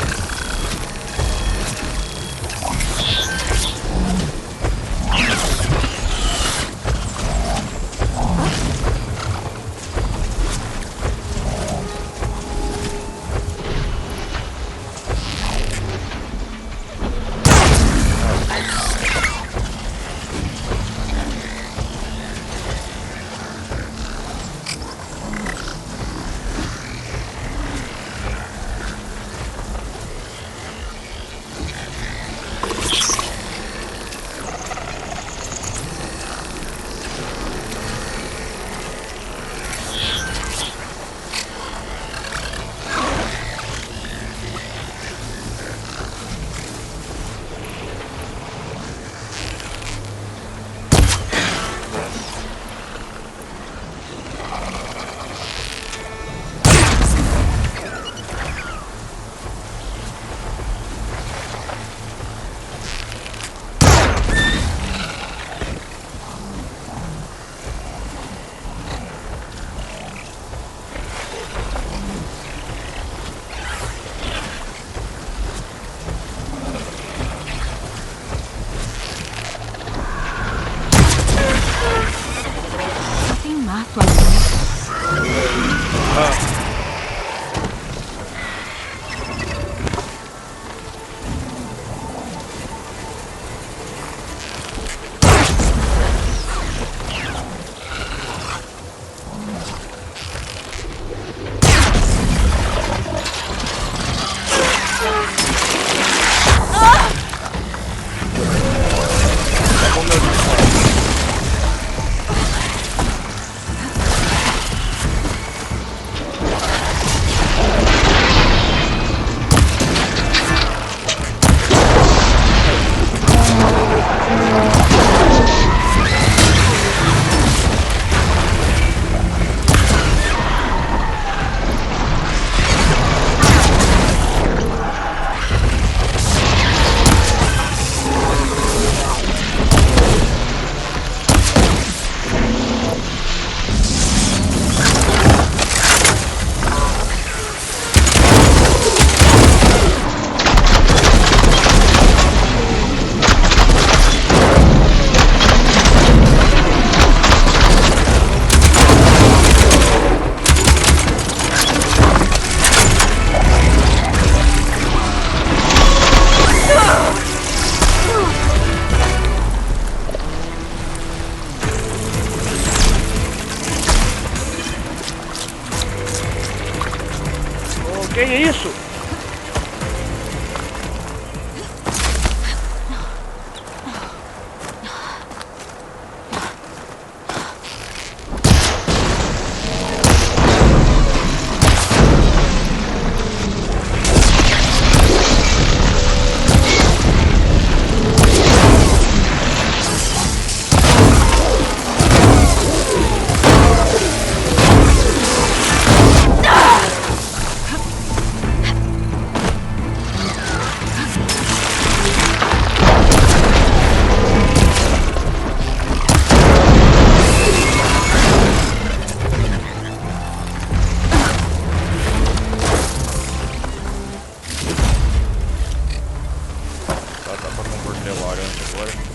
É o arante agora.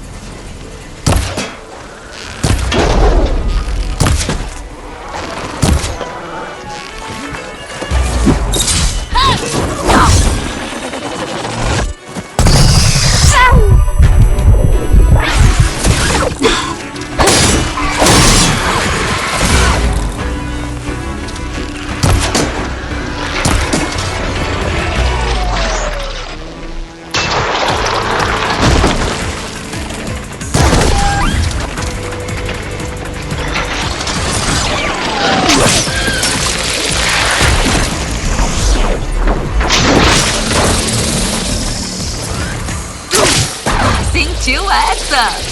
Sentiu essa?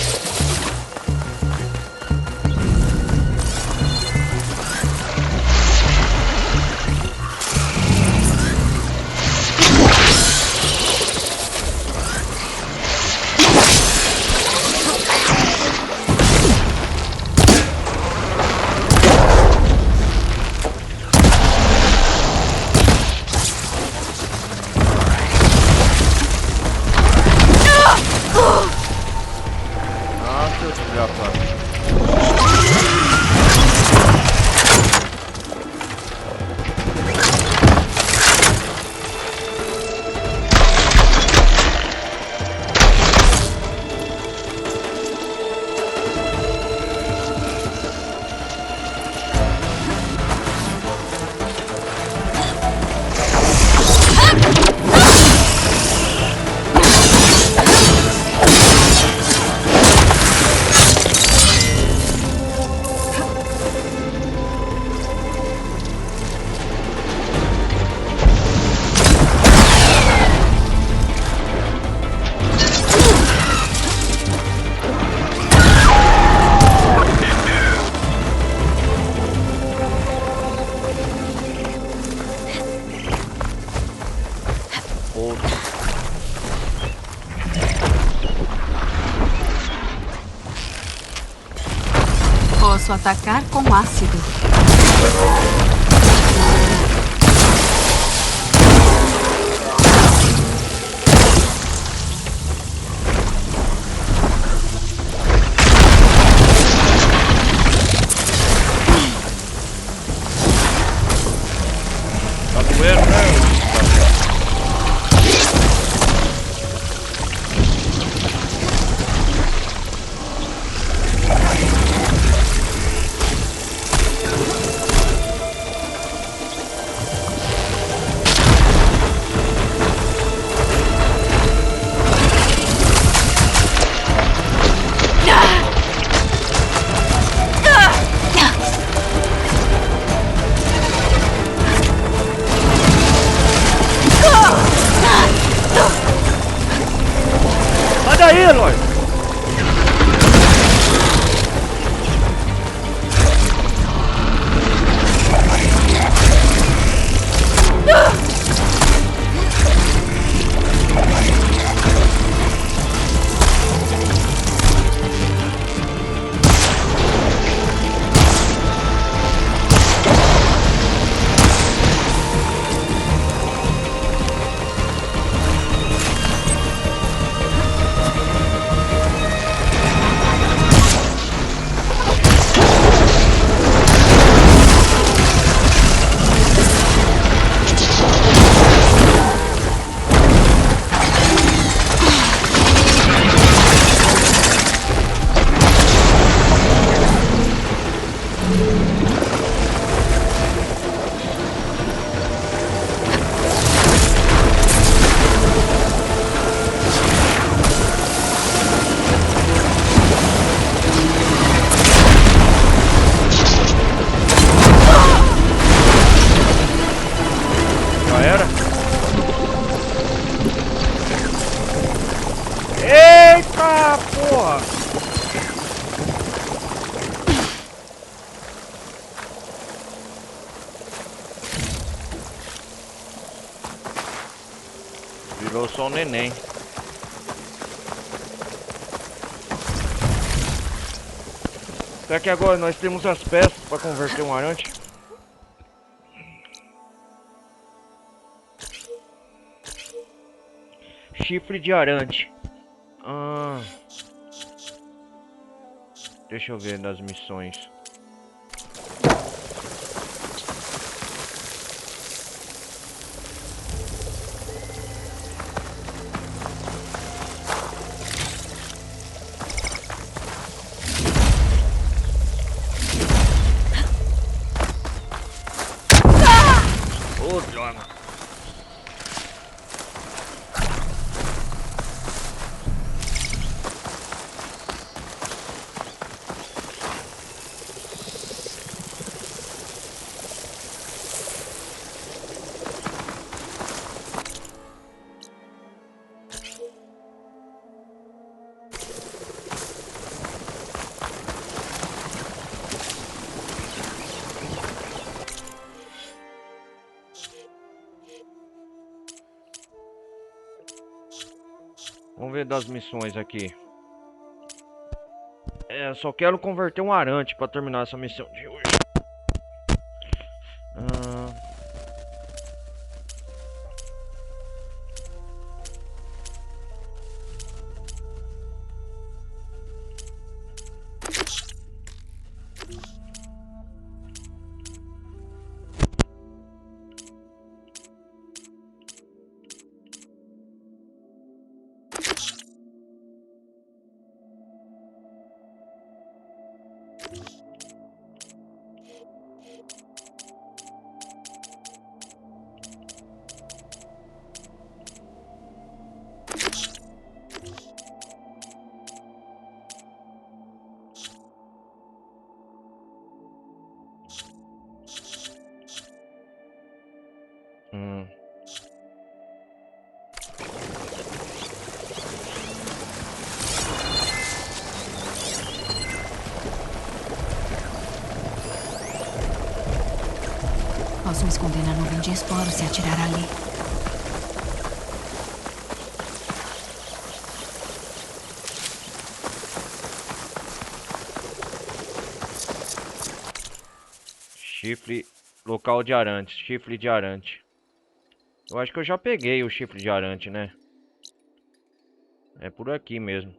Posso atacar com ácido. Tá doendo, né? Sai daí, Eloy! Já era? Eita porra! Virou só um neném. Será que agora nós temos as peças para converter um arante? Chifre de arante. Deixa eu ver das missões. Ô, droga. Vamos ver das missões aqui. Eu só quero converter um arante para terminar essa missão de hoje. Posso me esconder na nuvem de esporos se atirar ali. Chifre, local de arante, chifre de arante. Eu acho que eu já peguei o chifre de arante, né? É por aqui mesmo.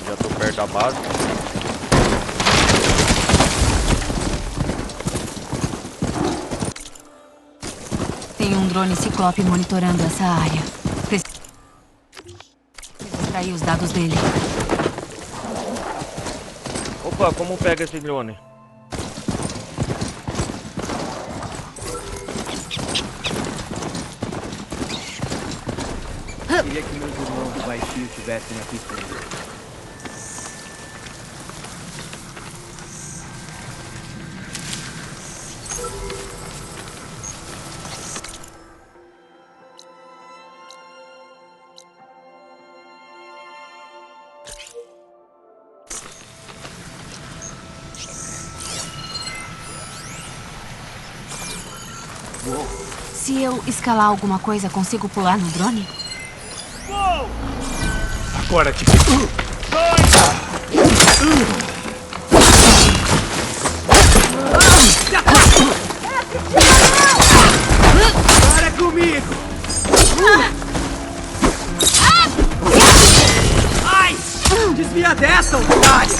Já tô perto da base. Tem um drone ciclope monitorando essa área. Preciso extrair os dados dele. Opa, como pega esse drone? Queria que meus irmãos baixinhos estivessem aqui comigo. Se eu escalar alguma coisa, consigo pular no drone? Agora te... Para comigo! Ai! Desvia dessa, otário!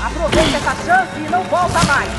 Aproveita essa chance e não volta mais.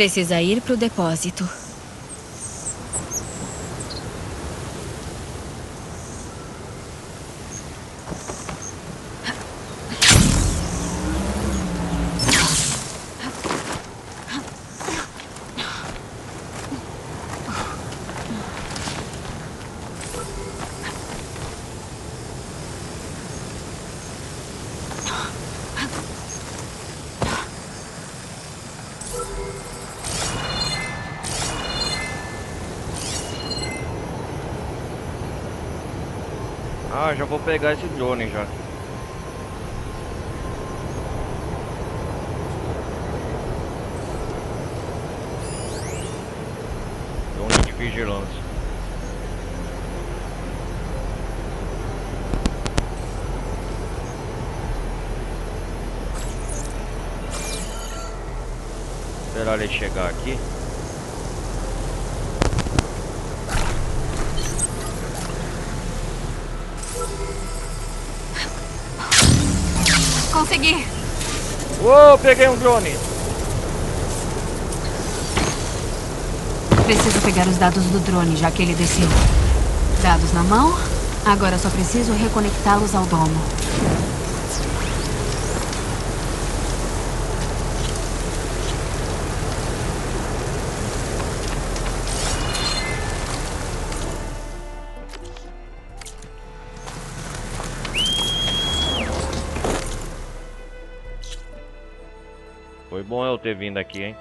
Precisa ir pro depósito. Ah, já vou pegar esse drone já. Drone de vigilância. Esperar ele chegar aqui. Consegui! Uou, peguei um drone! Preciso pegar os dados do drone, já que ele desceu. Dados na mão, agora só preciso reconectá-los ao domo. Foi bom eu ter vindo aqui, hein?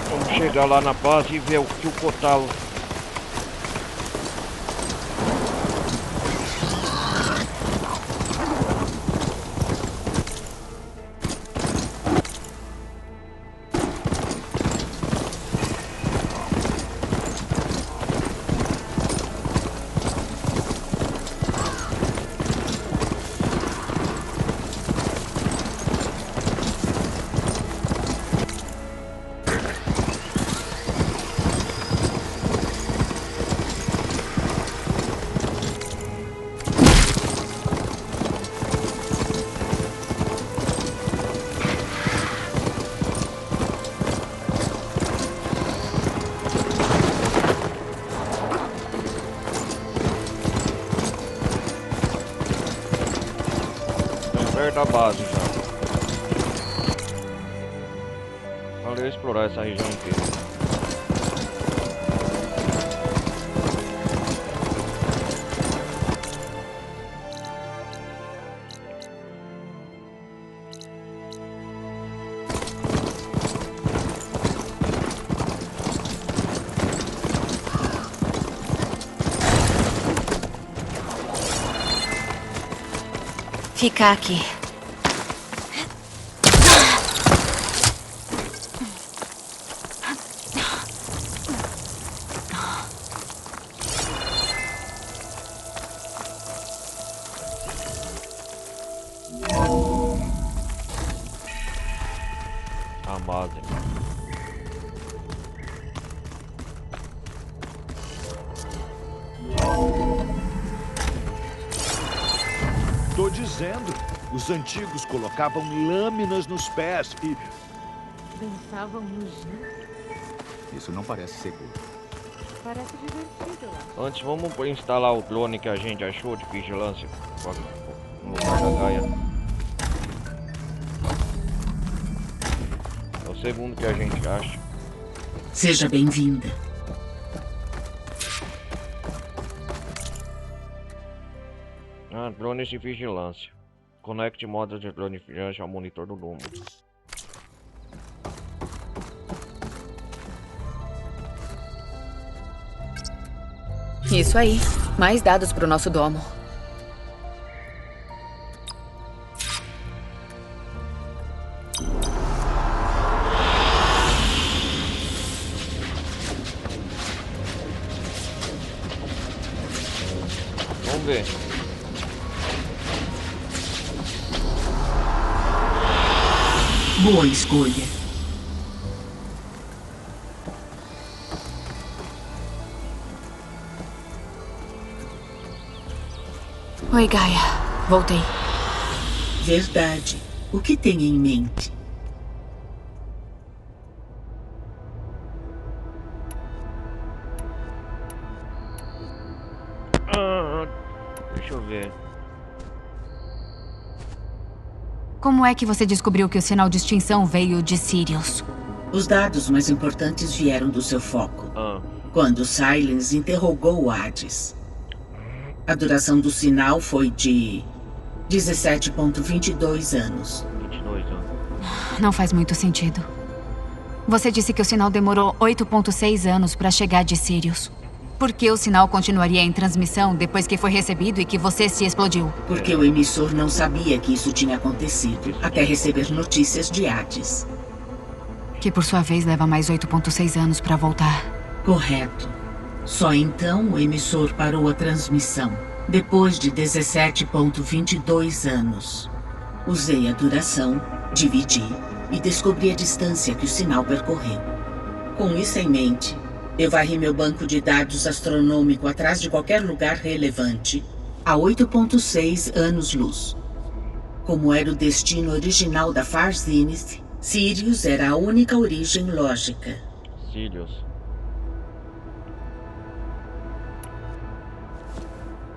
Vamos chegar lá na base e ver o que o Cotalo. Da base já. Valeu explorar essa região inteira. Fica aqui. A base. Tô dizendo, os antigos colocavam lâminas nos pés e... Dançávamos. Isso não parece seguro. Parece divertido lá. Antes vamos instalar o drone que a gente achou de vigilância no lugar da Gaia. É o segundo que a gente acha. Seja bem-vinda. Ah, drones de vigilância. Conecte modos de drone de vigilância ao monitor do domo. Isso aí. Mais dados pro nosso domo. Vamos ver. Boa escolha. Oi, Gaia. Voltei. Verdade. O que tem em mente? Deixa eu ver. Como é que você descobriu que o sinal de extinção veio de Sirius? Os dados mais importantes vieram do seu foco. Quando Silence interrogou Hades. A duração do sinal foi de 17,22 anos. 22 anos. Não faz muito sentido. Você disse que o sinal demorou 8,6 anos para chegar de Sirius. Por que o sinal continuaria em transmissão depois que foi recebido e que você se explodiu? Porque o emissor não sabia que isso tinha acontecido, até receber notícias de Hades. Que por sua vez leva mais 8,6 anos para voltar. Correto. Só então o emissor parou a transmissão, depois de 17,22 anos. Usei a duração, dividi e descobri a distância que o sinal percorreu. Com isso em mente, eu varri meu banco de dados astronômico atrás de qualquer lugar relevante a 8,6 anos-luz. Como era o destino original da Far Zenith, Sirius era a única origem lógica. Sirius.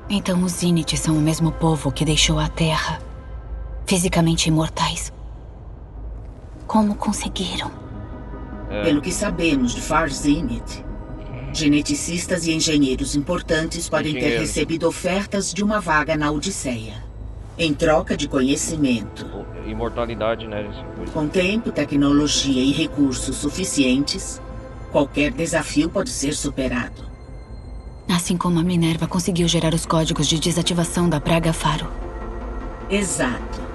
Então os Zenith são o mesmo povo que deixou a Terra fisicamente imortais. Como conseguiram? Pelo que sabemos de Far Zenith, geneticistas e engenheiros importantes podem ter recebido ofertas de uma vaga na Odisseia. Em troca de conhecimento. Imortalidade, né? Com tempo, tecnologia e recursos suficientes, qualquer desafio pode ser superado. Assim como a Minerva conseguiu gerar os códigos de desativação da Praga Faro. Exato.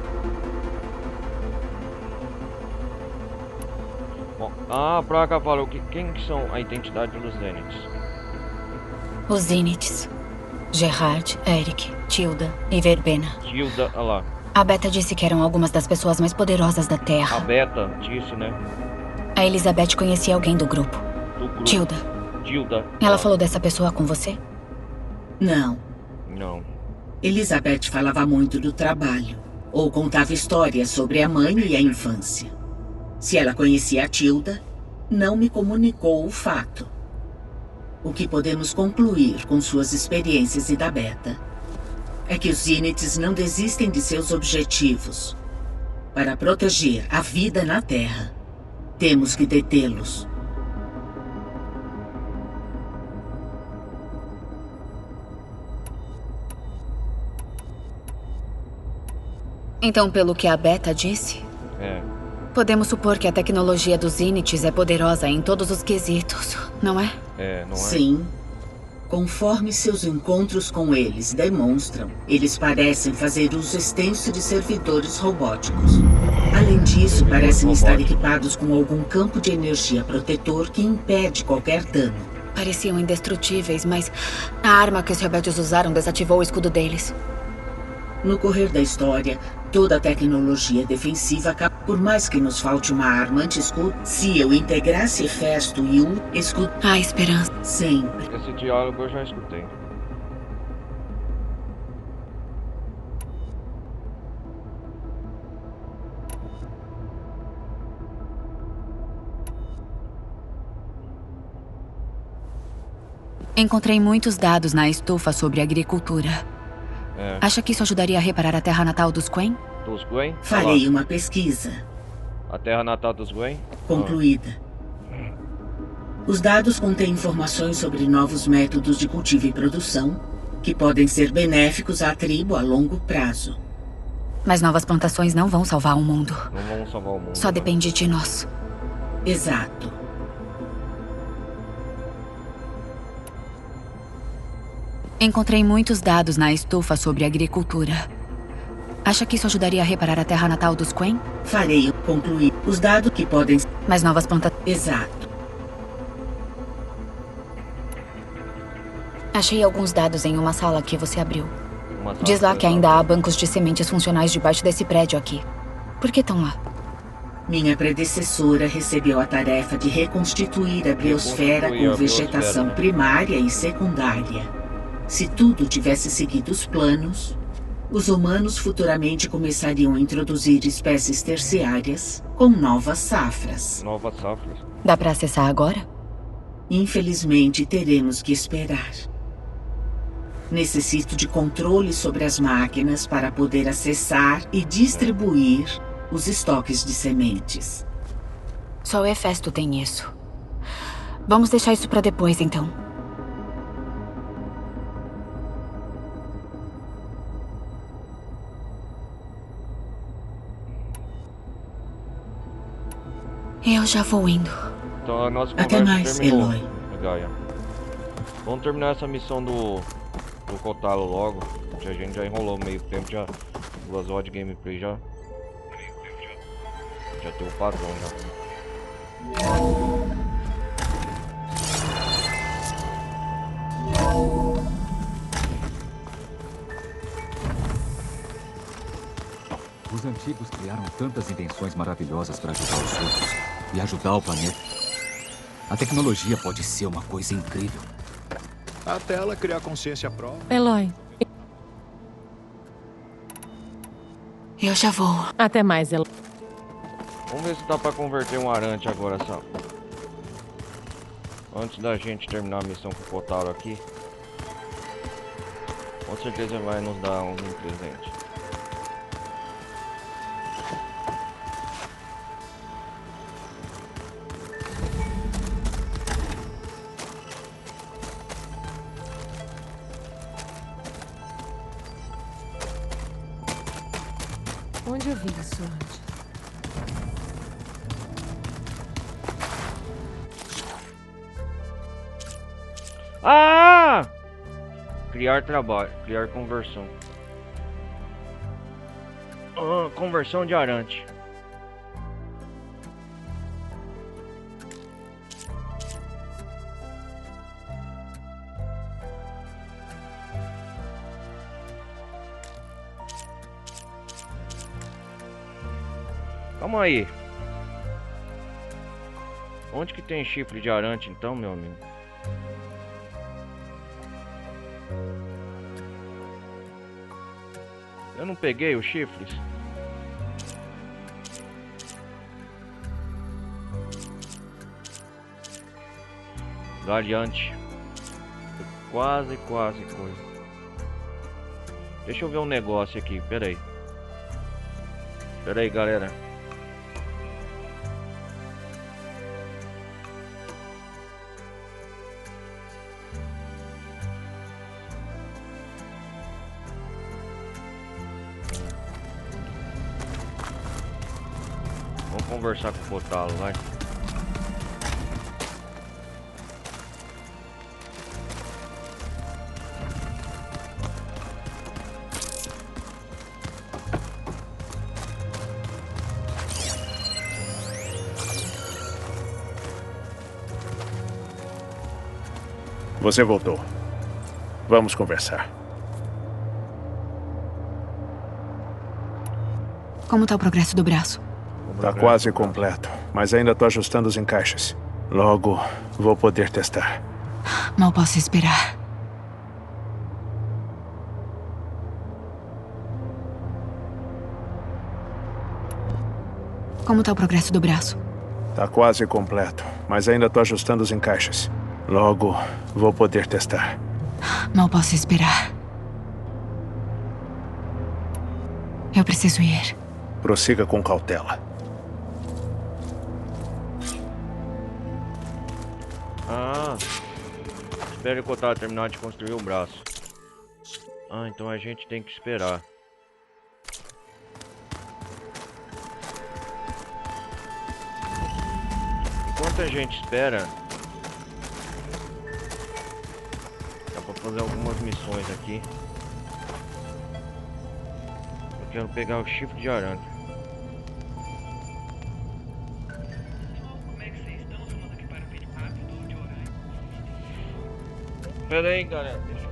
Bom, a Praga falou que quem são a identidade dos Zeniths? Os Zeniths. Gerard, Eric, Tilda e Verbena. Tilda, olha lá. A Beta disse que eram algumas das pessoas mais poderosas da Terra. A Beta disse, né? A Elizabeth conhecia alguém do grupo. Tilda. Tilda. Ela falou dessa pessoa com você? Não. Não. Elizabeth falava muito do trabalho, ou contava histórias sobre a mãe e a infância. Se ela conhecia a Tilda, não me comunicou o fato. O que podemos concluir com suas experiências e da Beta é que os Zeniths não desistem de seus objetivos. Para proteger a vida na Terra, temos que detê-los. Então, pelo que a Beta disse, podemos supor que a tecnologia dos Zeniths é poderosa em todos os quesitos, não é? Não é? Sim. Conforme seus encontros com eles demonstram, eles parecem fazer uso extenso de servidores robóticos. Além disso, parecem estar equipados com algum campo de energia protetor que impede qualquer dano. Pareciam indestrutíveis, mas a arma que os rebeldes usaram desativou o escudo deles. No correr da história, toda a tecnologia defensiva, por mais que nos falte uma arma anti-escudo, se eu integrasse Festo e o escudo... Há esperança. Sempre. Esse diálogo eu já escutei. Encontrei muitos dados na estufa sobre agricultura. Acha que isso ajudaria a reparar a terra natal dos Gwen? Dos Gwen? Farei uma pesquisa. A terra natal dos Gwen? Concluída. Os dados contêm informações sobre novos métodos de cultivo e produção que podem ser benéficos à tribo a longo prazo. Mas novas plantações não vão salvar o mundo. Não vão salvar o mundo. Só depende de nós. Exato. Encontrei muitos dados na estufa sobre agricultura. Acha que isso ajudaria a reparar a terra natal dos Gwen? Farei concluir os dados que podem... Mas novas plantações... Exato. Achei alguns dados em uma sala que você abriu. Diz lá que ainda há bancos de sementes funcionais debaixo desse prédio aqui. Por que estão lá? Minha predecessora recebeu a tarefa de reconstituir a biosfera com vegetação primária e secundária. Se tudo tivesse seguido os planos, os humanos futuramente começariam a introduzir espécies terciárias com novas safras. Novas safras. Dá pra acessar agora? Infelizmente, teremos que esperar. Necessito de controle sobre as máquinas para poder acessar e distribuir os estoques de sementes. Só o Hefesto tem isso. Vamos deixar isso pra depois, então. Eu já vou indo. Então a nossa Até conversa mais, terminou. Eloy. Gaia. Vamos terminar essa missão do Kotaro logo. A gente já enrolou meio tempo, já 2 horas de gameplay já. Já tem o padrão já. Os antigos criaram tantas invenções maravilhosas para ajudar os outros e ajudar o planeta. A tecnologia pode ser uma coisa incrível. Até ela criar consciência própria. Eloy. Eu já vou. Até mais, Eloy. Vamos ver se dá pra converter um Arante agora, sabe? Antes da gente terminar a missão com o Kotaro aqui. Com certeza vai nos dar um presente. Onde eu vi isso antes? Ah! Criar trabalho, criar conversão. Conversão de Arante. Calma aí. Onde que tem chifre de Arante então, meu amigo? Eu não peguei os chifres. Galeante. Quase coisa. Deixa eu ver um negócio aqui, pera aí, galera. Vamos conversar com o Kotaro, vai. Você voltou. Vamos conversar. Como tá o progresso do braço? Tá quase completo, mas ainda tô ajustando os encaixes. Logo, vou poder testar. Mal posso esperar. Como tá o progresso do braço? Tá quase completo, mas ainda tô ajustando os encaixes. Logo, vou poder testar. Mal posso esperar. Eu preciso ir. Prossiga com cautela. Espere o Kotaro terminar de construir o braço. Então a gente tem que esperar. Enquanto a gente espera, dá pra fazer algumas missões aqui. Eu quero pegar o chifre de Arante. Pera aí, galera. Deixa eu...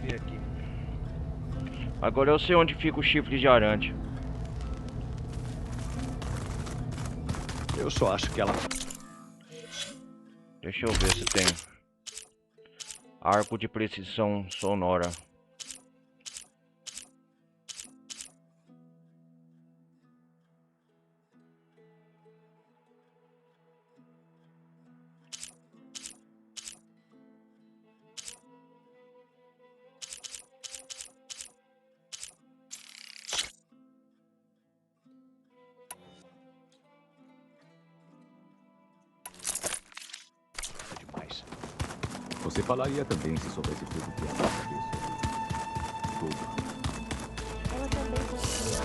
ver aqui. Agora eu sei onde fica o chifre de aranha. Eu só acho que ela... Deixa eu ver se tem arco de precisão sonora. Você falaria também se soubesse tudo que há na cabeça. Tudo. Ela também confia.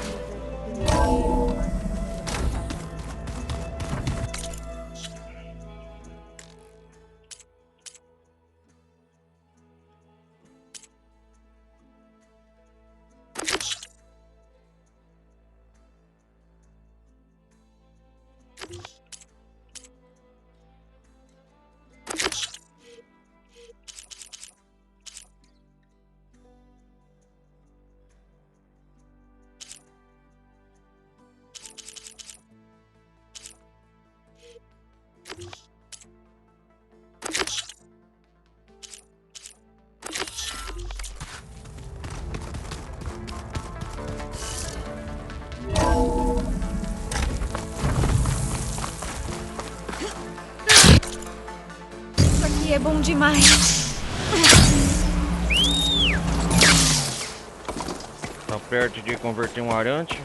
Isso aqui é bom demais. Tá perto de converter um arante.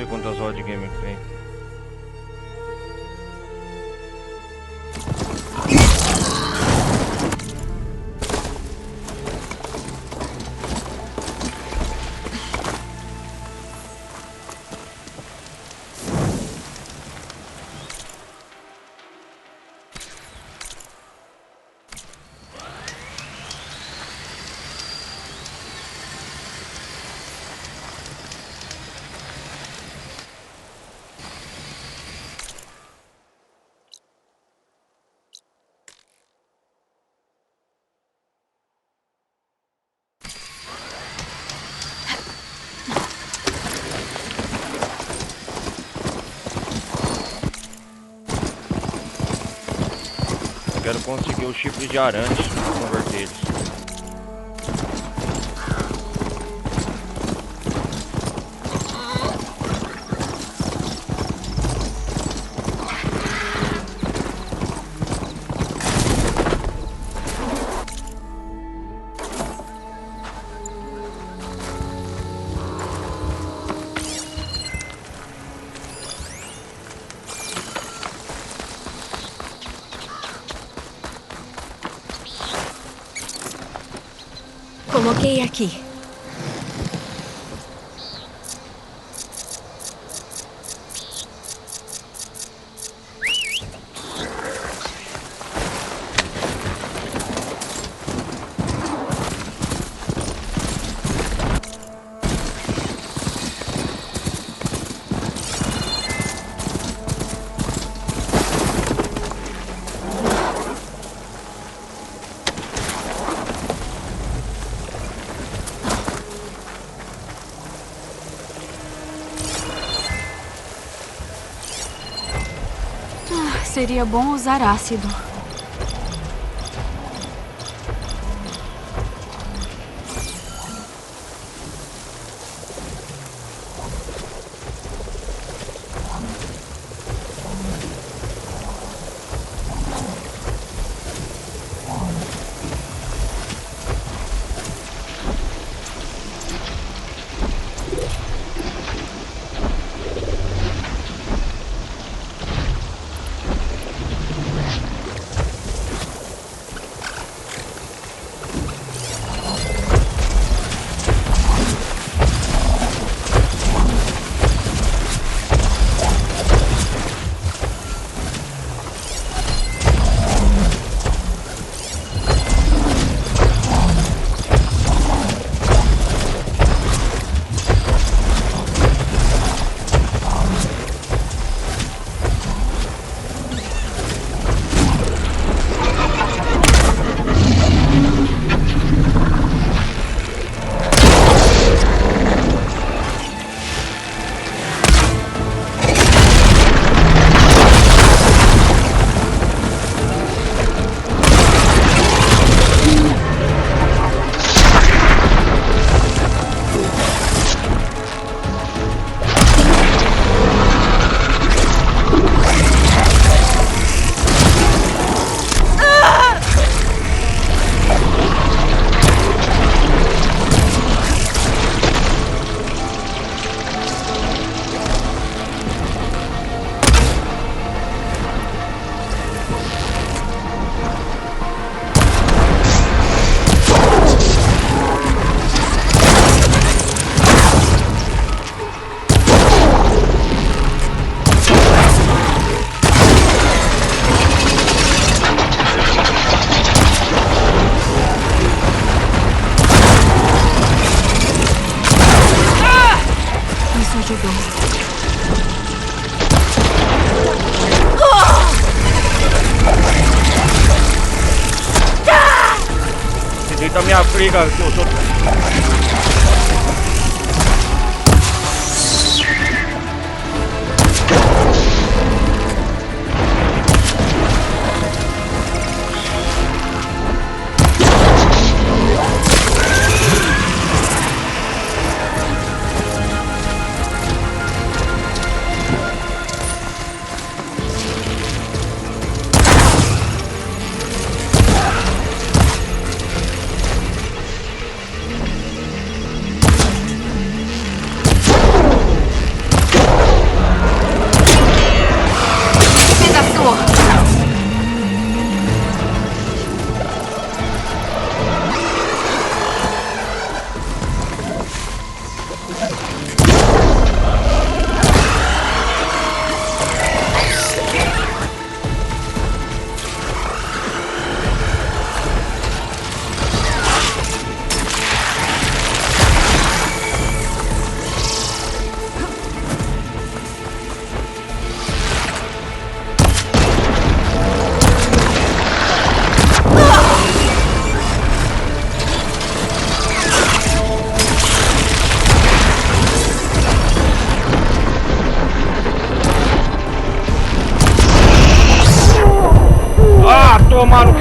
Quantas horas de gameplay? Quero conseguir o chifre de aranha para converter eles. Coloquei aqui. Seria bom usar ácido. Facilita a minha briga com os outros. Tomaram.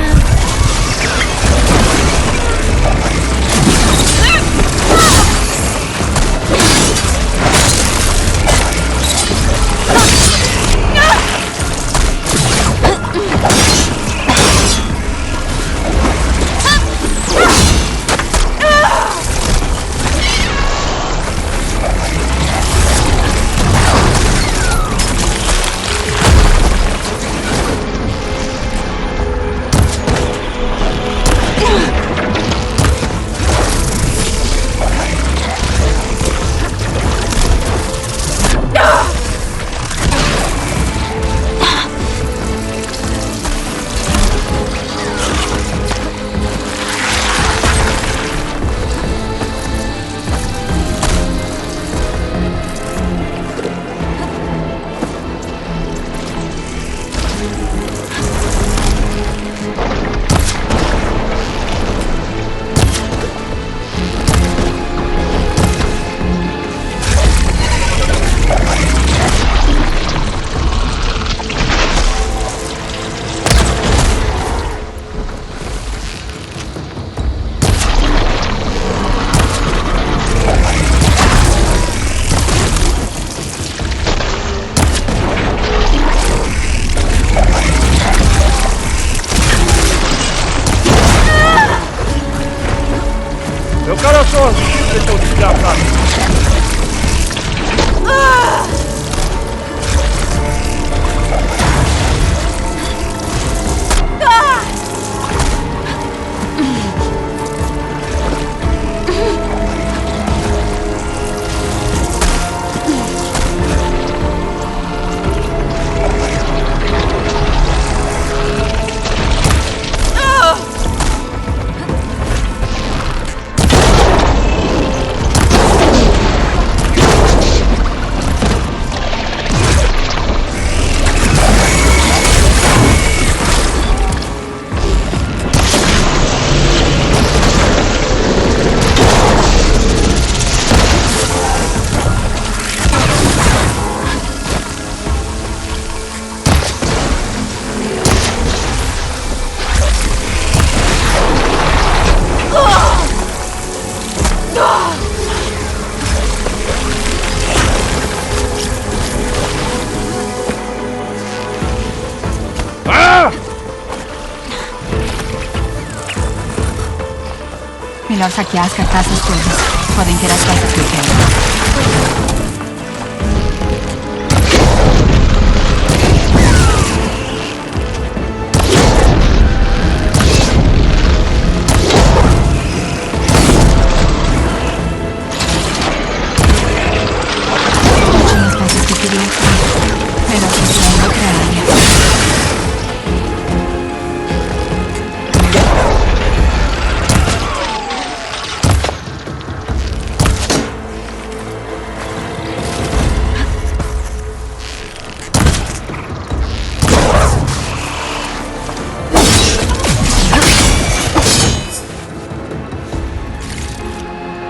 Melhor saquear as carcaças todas. Podem ter as peças que eu quero.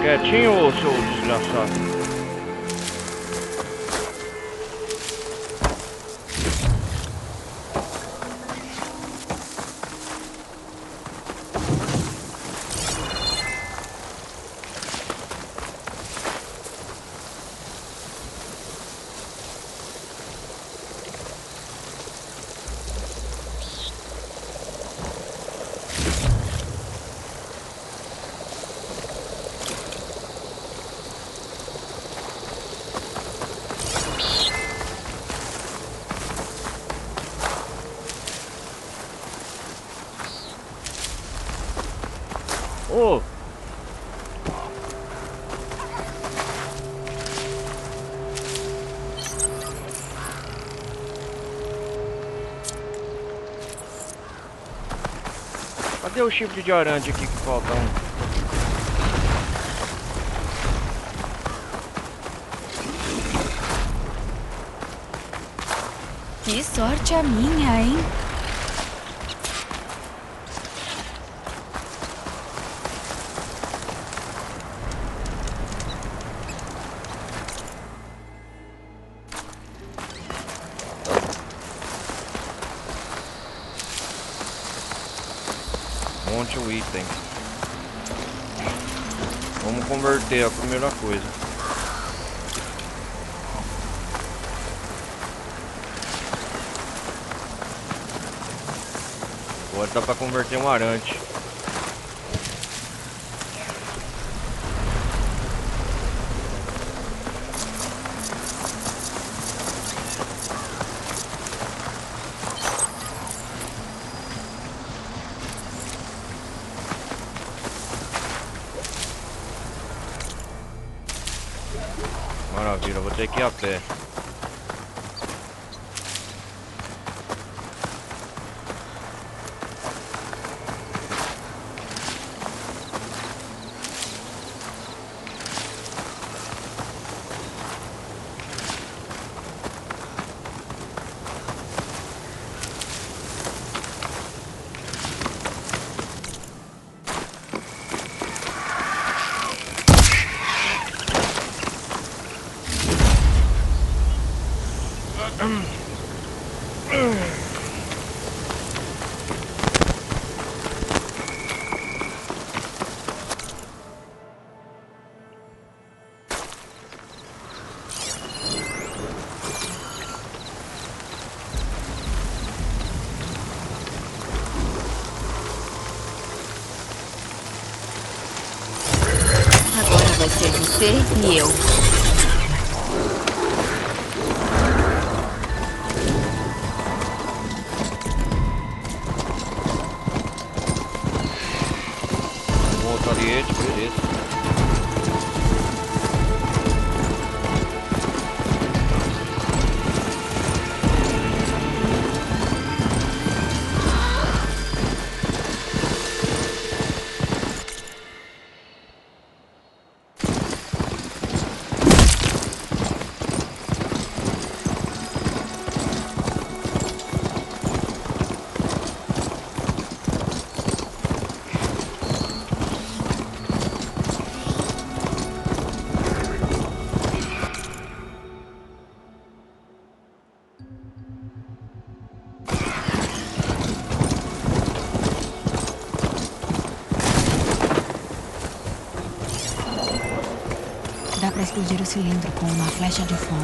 Quietinho, ô seu desgraçado. Ô! Cadê o chifre de aranha aqui que falta um? Que sorte a minha, hein? Monte o item. Vamos converter a primeira coisa. Agora dá pra converter um arante. Maravilha, vou ter que ir a pé. Agora vai ser você e eu. Ariete, beleza. Dá pra explodir o cilindro com uma flecha de fogo.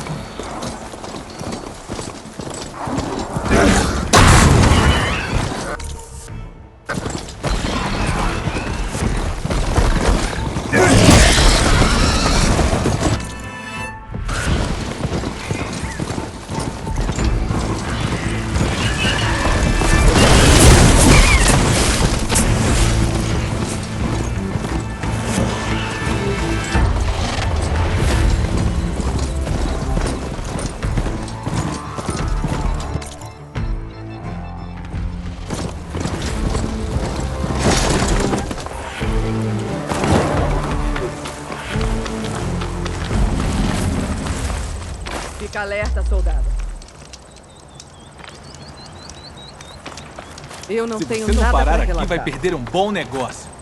Fica alerta, soldado. Eu não tenho Se você não nada parar pra aqui, relatar. vai perder um bom negócio.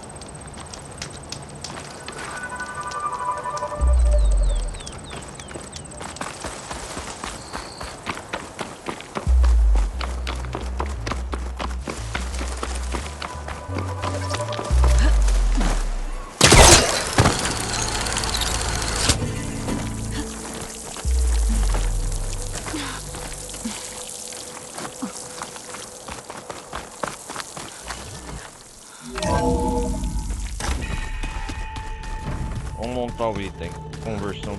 Vamos montar o item. Conversão.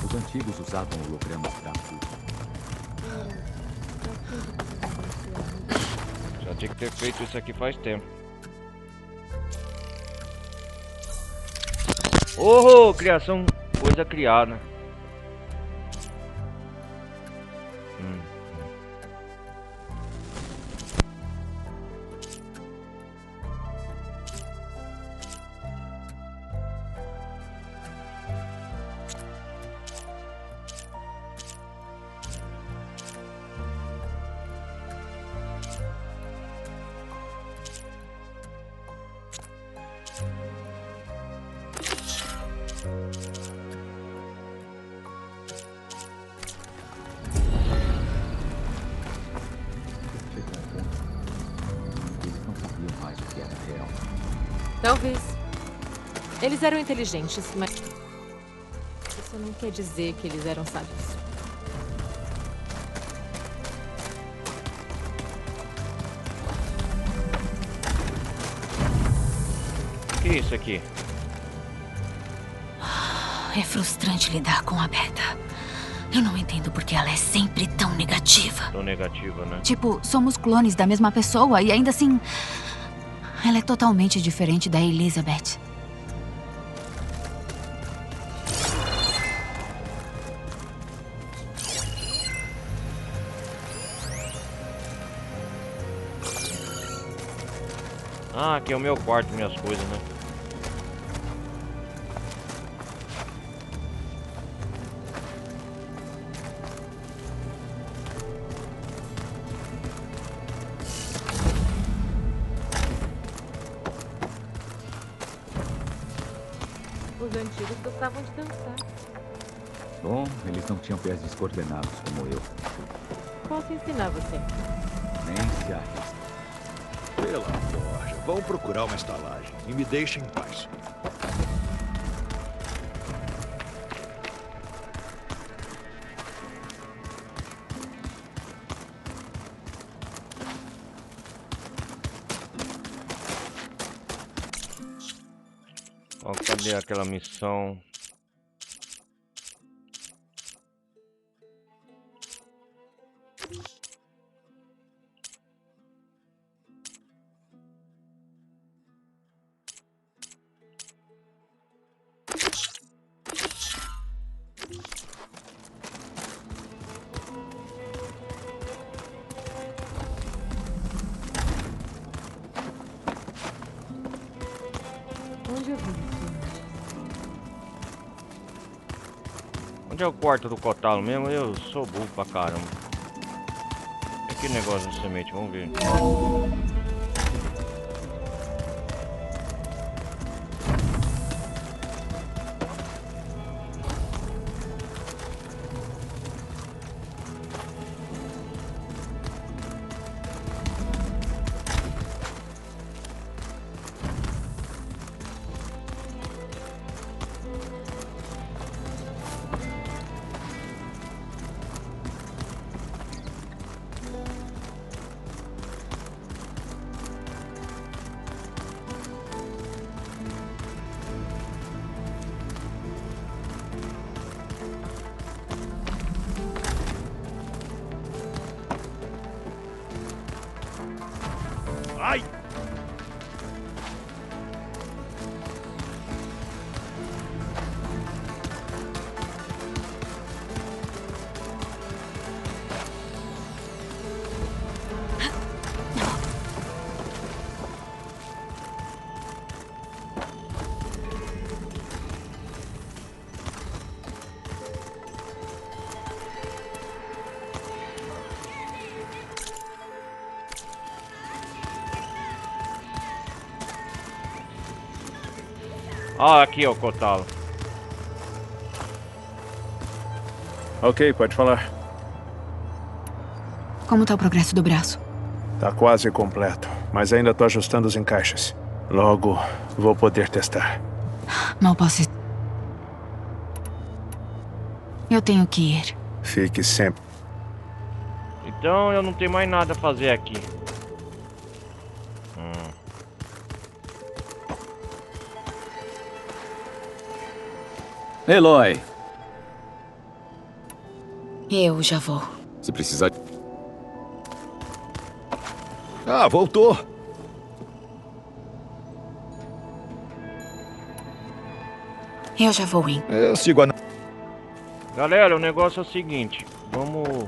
Os antigos usavam hologramas para tudo. Já tinha que ter feito isso aqui faz tempo. Oh, criação, coisa criada. Eles não sabiam mais o que era real. Talvez. Eles eram inteligentes, mas isso não quer dizer que eles eram sábios. O que é isso aqui? É frustrante lidar com a Beta. Eu não entendo porque ela é sempre tão negativa. Tão negativa, né? Tipo, somos clones da mesma pessoa e ainda assim... ela é totalmente diferente da Elizabeth. Ah, aqui é o meu quarto, minhas coisas, né? Os antigos gostavam de dançar. Bom, eles não tinham pés descoordenados como eu. Posso ensinar você. Nem se arrisca. Pela Forja, vão procurar uma estalagem e me deixem em paz. Ó, cadê aquela missão? Onde eu vi isso? Onde é o quarto do Cotalo mesmo? Eu sou burro pra caramba. Que negócio de semente, vamos ver. Ó, aqui, ó, Kotalo. Ok, pode falar. Como tá o progresso do braço? Tá quase completo, mas ainda tô ajustando os encaixes. Logo, vou poder testar. Mal posso... Eu tenho que ir. Fique sempre. Então eu não tenho mais nada a fazer aqui. Eloy. Eu já vou. Se precisar... Ah, voltou. Eu já vou indo. Eu sigo a... Galera, o negócio é o seguinte. Vamos...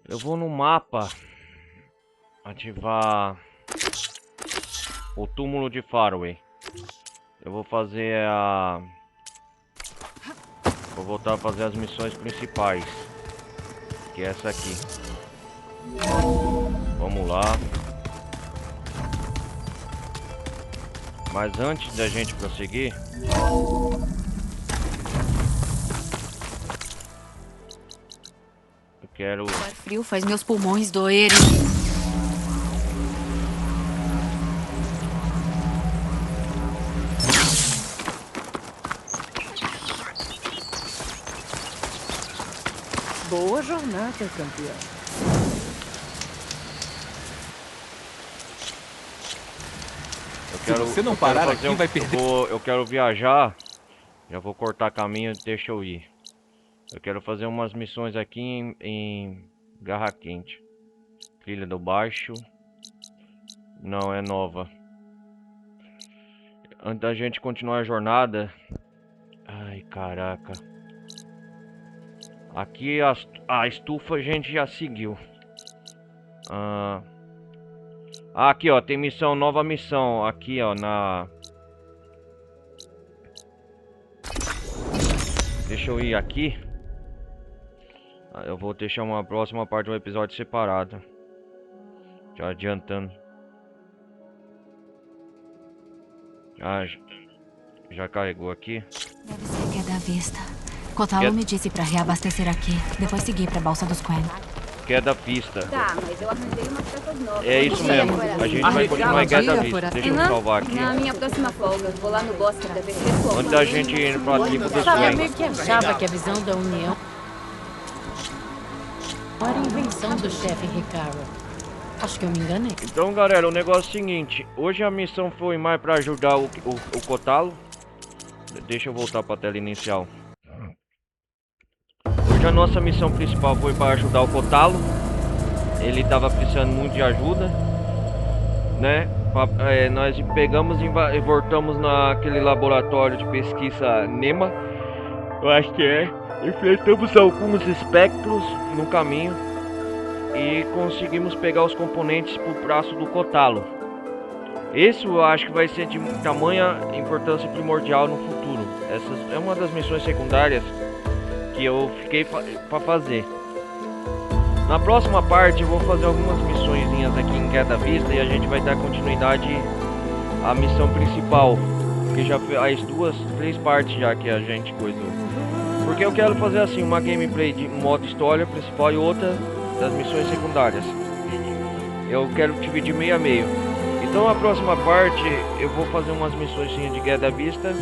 Eu vou no mapa ativar o túmulo de Faraway. Eu vou fazer a... Vou voltar a fazer as missões principais, que é essa aqui. Vamos lá. Mas antes da gente prosseguir, eu quero... O ar frio faz meus pulmões doerem. Boa jornada, campeão. Se você não parar aqui, vai perder. Eu quero viajar. Já vou cortar caminho, deixa eu ir. Eu quero fazer umas missões aqui em Garra Quente. Trilha do Baixo. Não, é nova. Antes da gente continuar a jornada... Ai, caraca. Aqui a estufa a gente já seguiu. Aqui, ó, tem missão, nova missão. Aqui, ó, na... Deixa eu ir aqui. Eu vou deixar uma próxima parte do episódio separada. Já adiantando. Já carregou aqui. Deve ser Queda Vista. Kotalo me disse pra reabastecer aqui. Depois seguir pra Balsa dos Quen. Queda Vista. Tá, mas eu arranjei umas peças novas. É isso mesmo. A gente vai continuar em Queda Vista. Deixa eu salvar aqui. Na minha próxima folga, vou lá no bosque da pessoa. Antes da gente ir pra tribo dos Sabe, eu Quen. meio que achava que a visão da União era a invenção do chefe Ricardo. Acho que eu me enganei. Então, galera, o negócio é o seguinte. Hoje a missão foi mais pra ajudar o Kotalo. Deixa eu voltar pra tela inicial. Hoje a nossa missão principal foi para ajudar o Kotalo. Ele tava precisando muito de ajuda, né? Nós pegamos e voltamos naquele laboratório de pesquisa NEMA. Eu acho que é. Enfrentamos alguns espectros no caminho e conseguimos pegar os componentes pro braço do Kotalo. Isso eu acho que vai ser de tamanha importância primordial no futuro. Essa é uma das missões secundárias que eu fiquei para fazer. Na próxima parte eu vou fazer algumas missõezinhas aqui em Queda Vista e a gente vai dar continuidade à missão principal, que já fez as 3 partes já que a gente coisou. Porque eu quero fazer assim uma gameplay de modo história principal e outra das missões secundárias. Eu quero dividir meio a meio. Então a próxima parte eu vou fazer umas missões de Queda Vista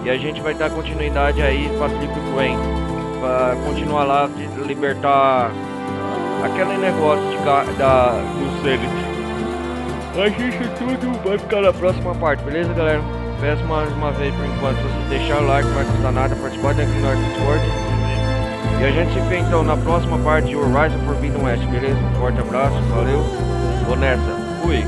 e a gente vai dar continuidade aí para Tribo Quen, para continuar lá de libertar aquele negócio do Zenith. Acho que isso tudo vai ficar na próxima parte, beleza, galera? Peço mais uma vez por enquanto vocês deixarem o like, não vai custar nada, participar aqui no nosso Discord. E a gente se vê então na próxima parte de Horizon Forbidden West, beleza? Um forte abraço, valeu, vou nessa, fui!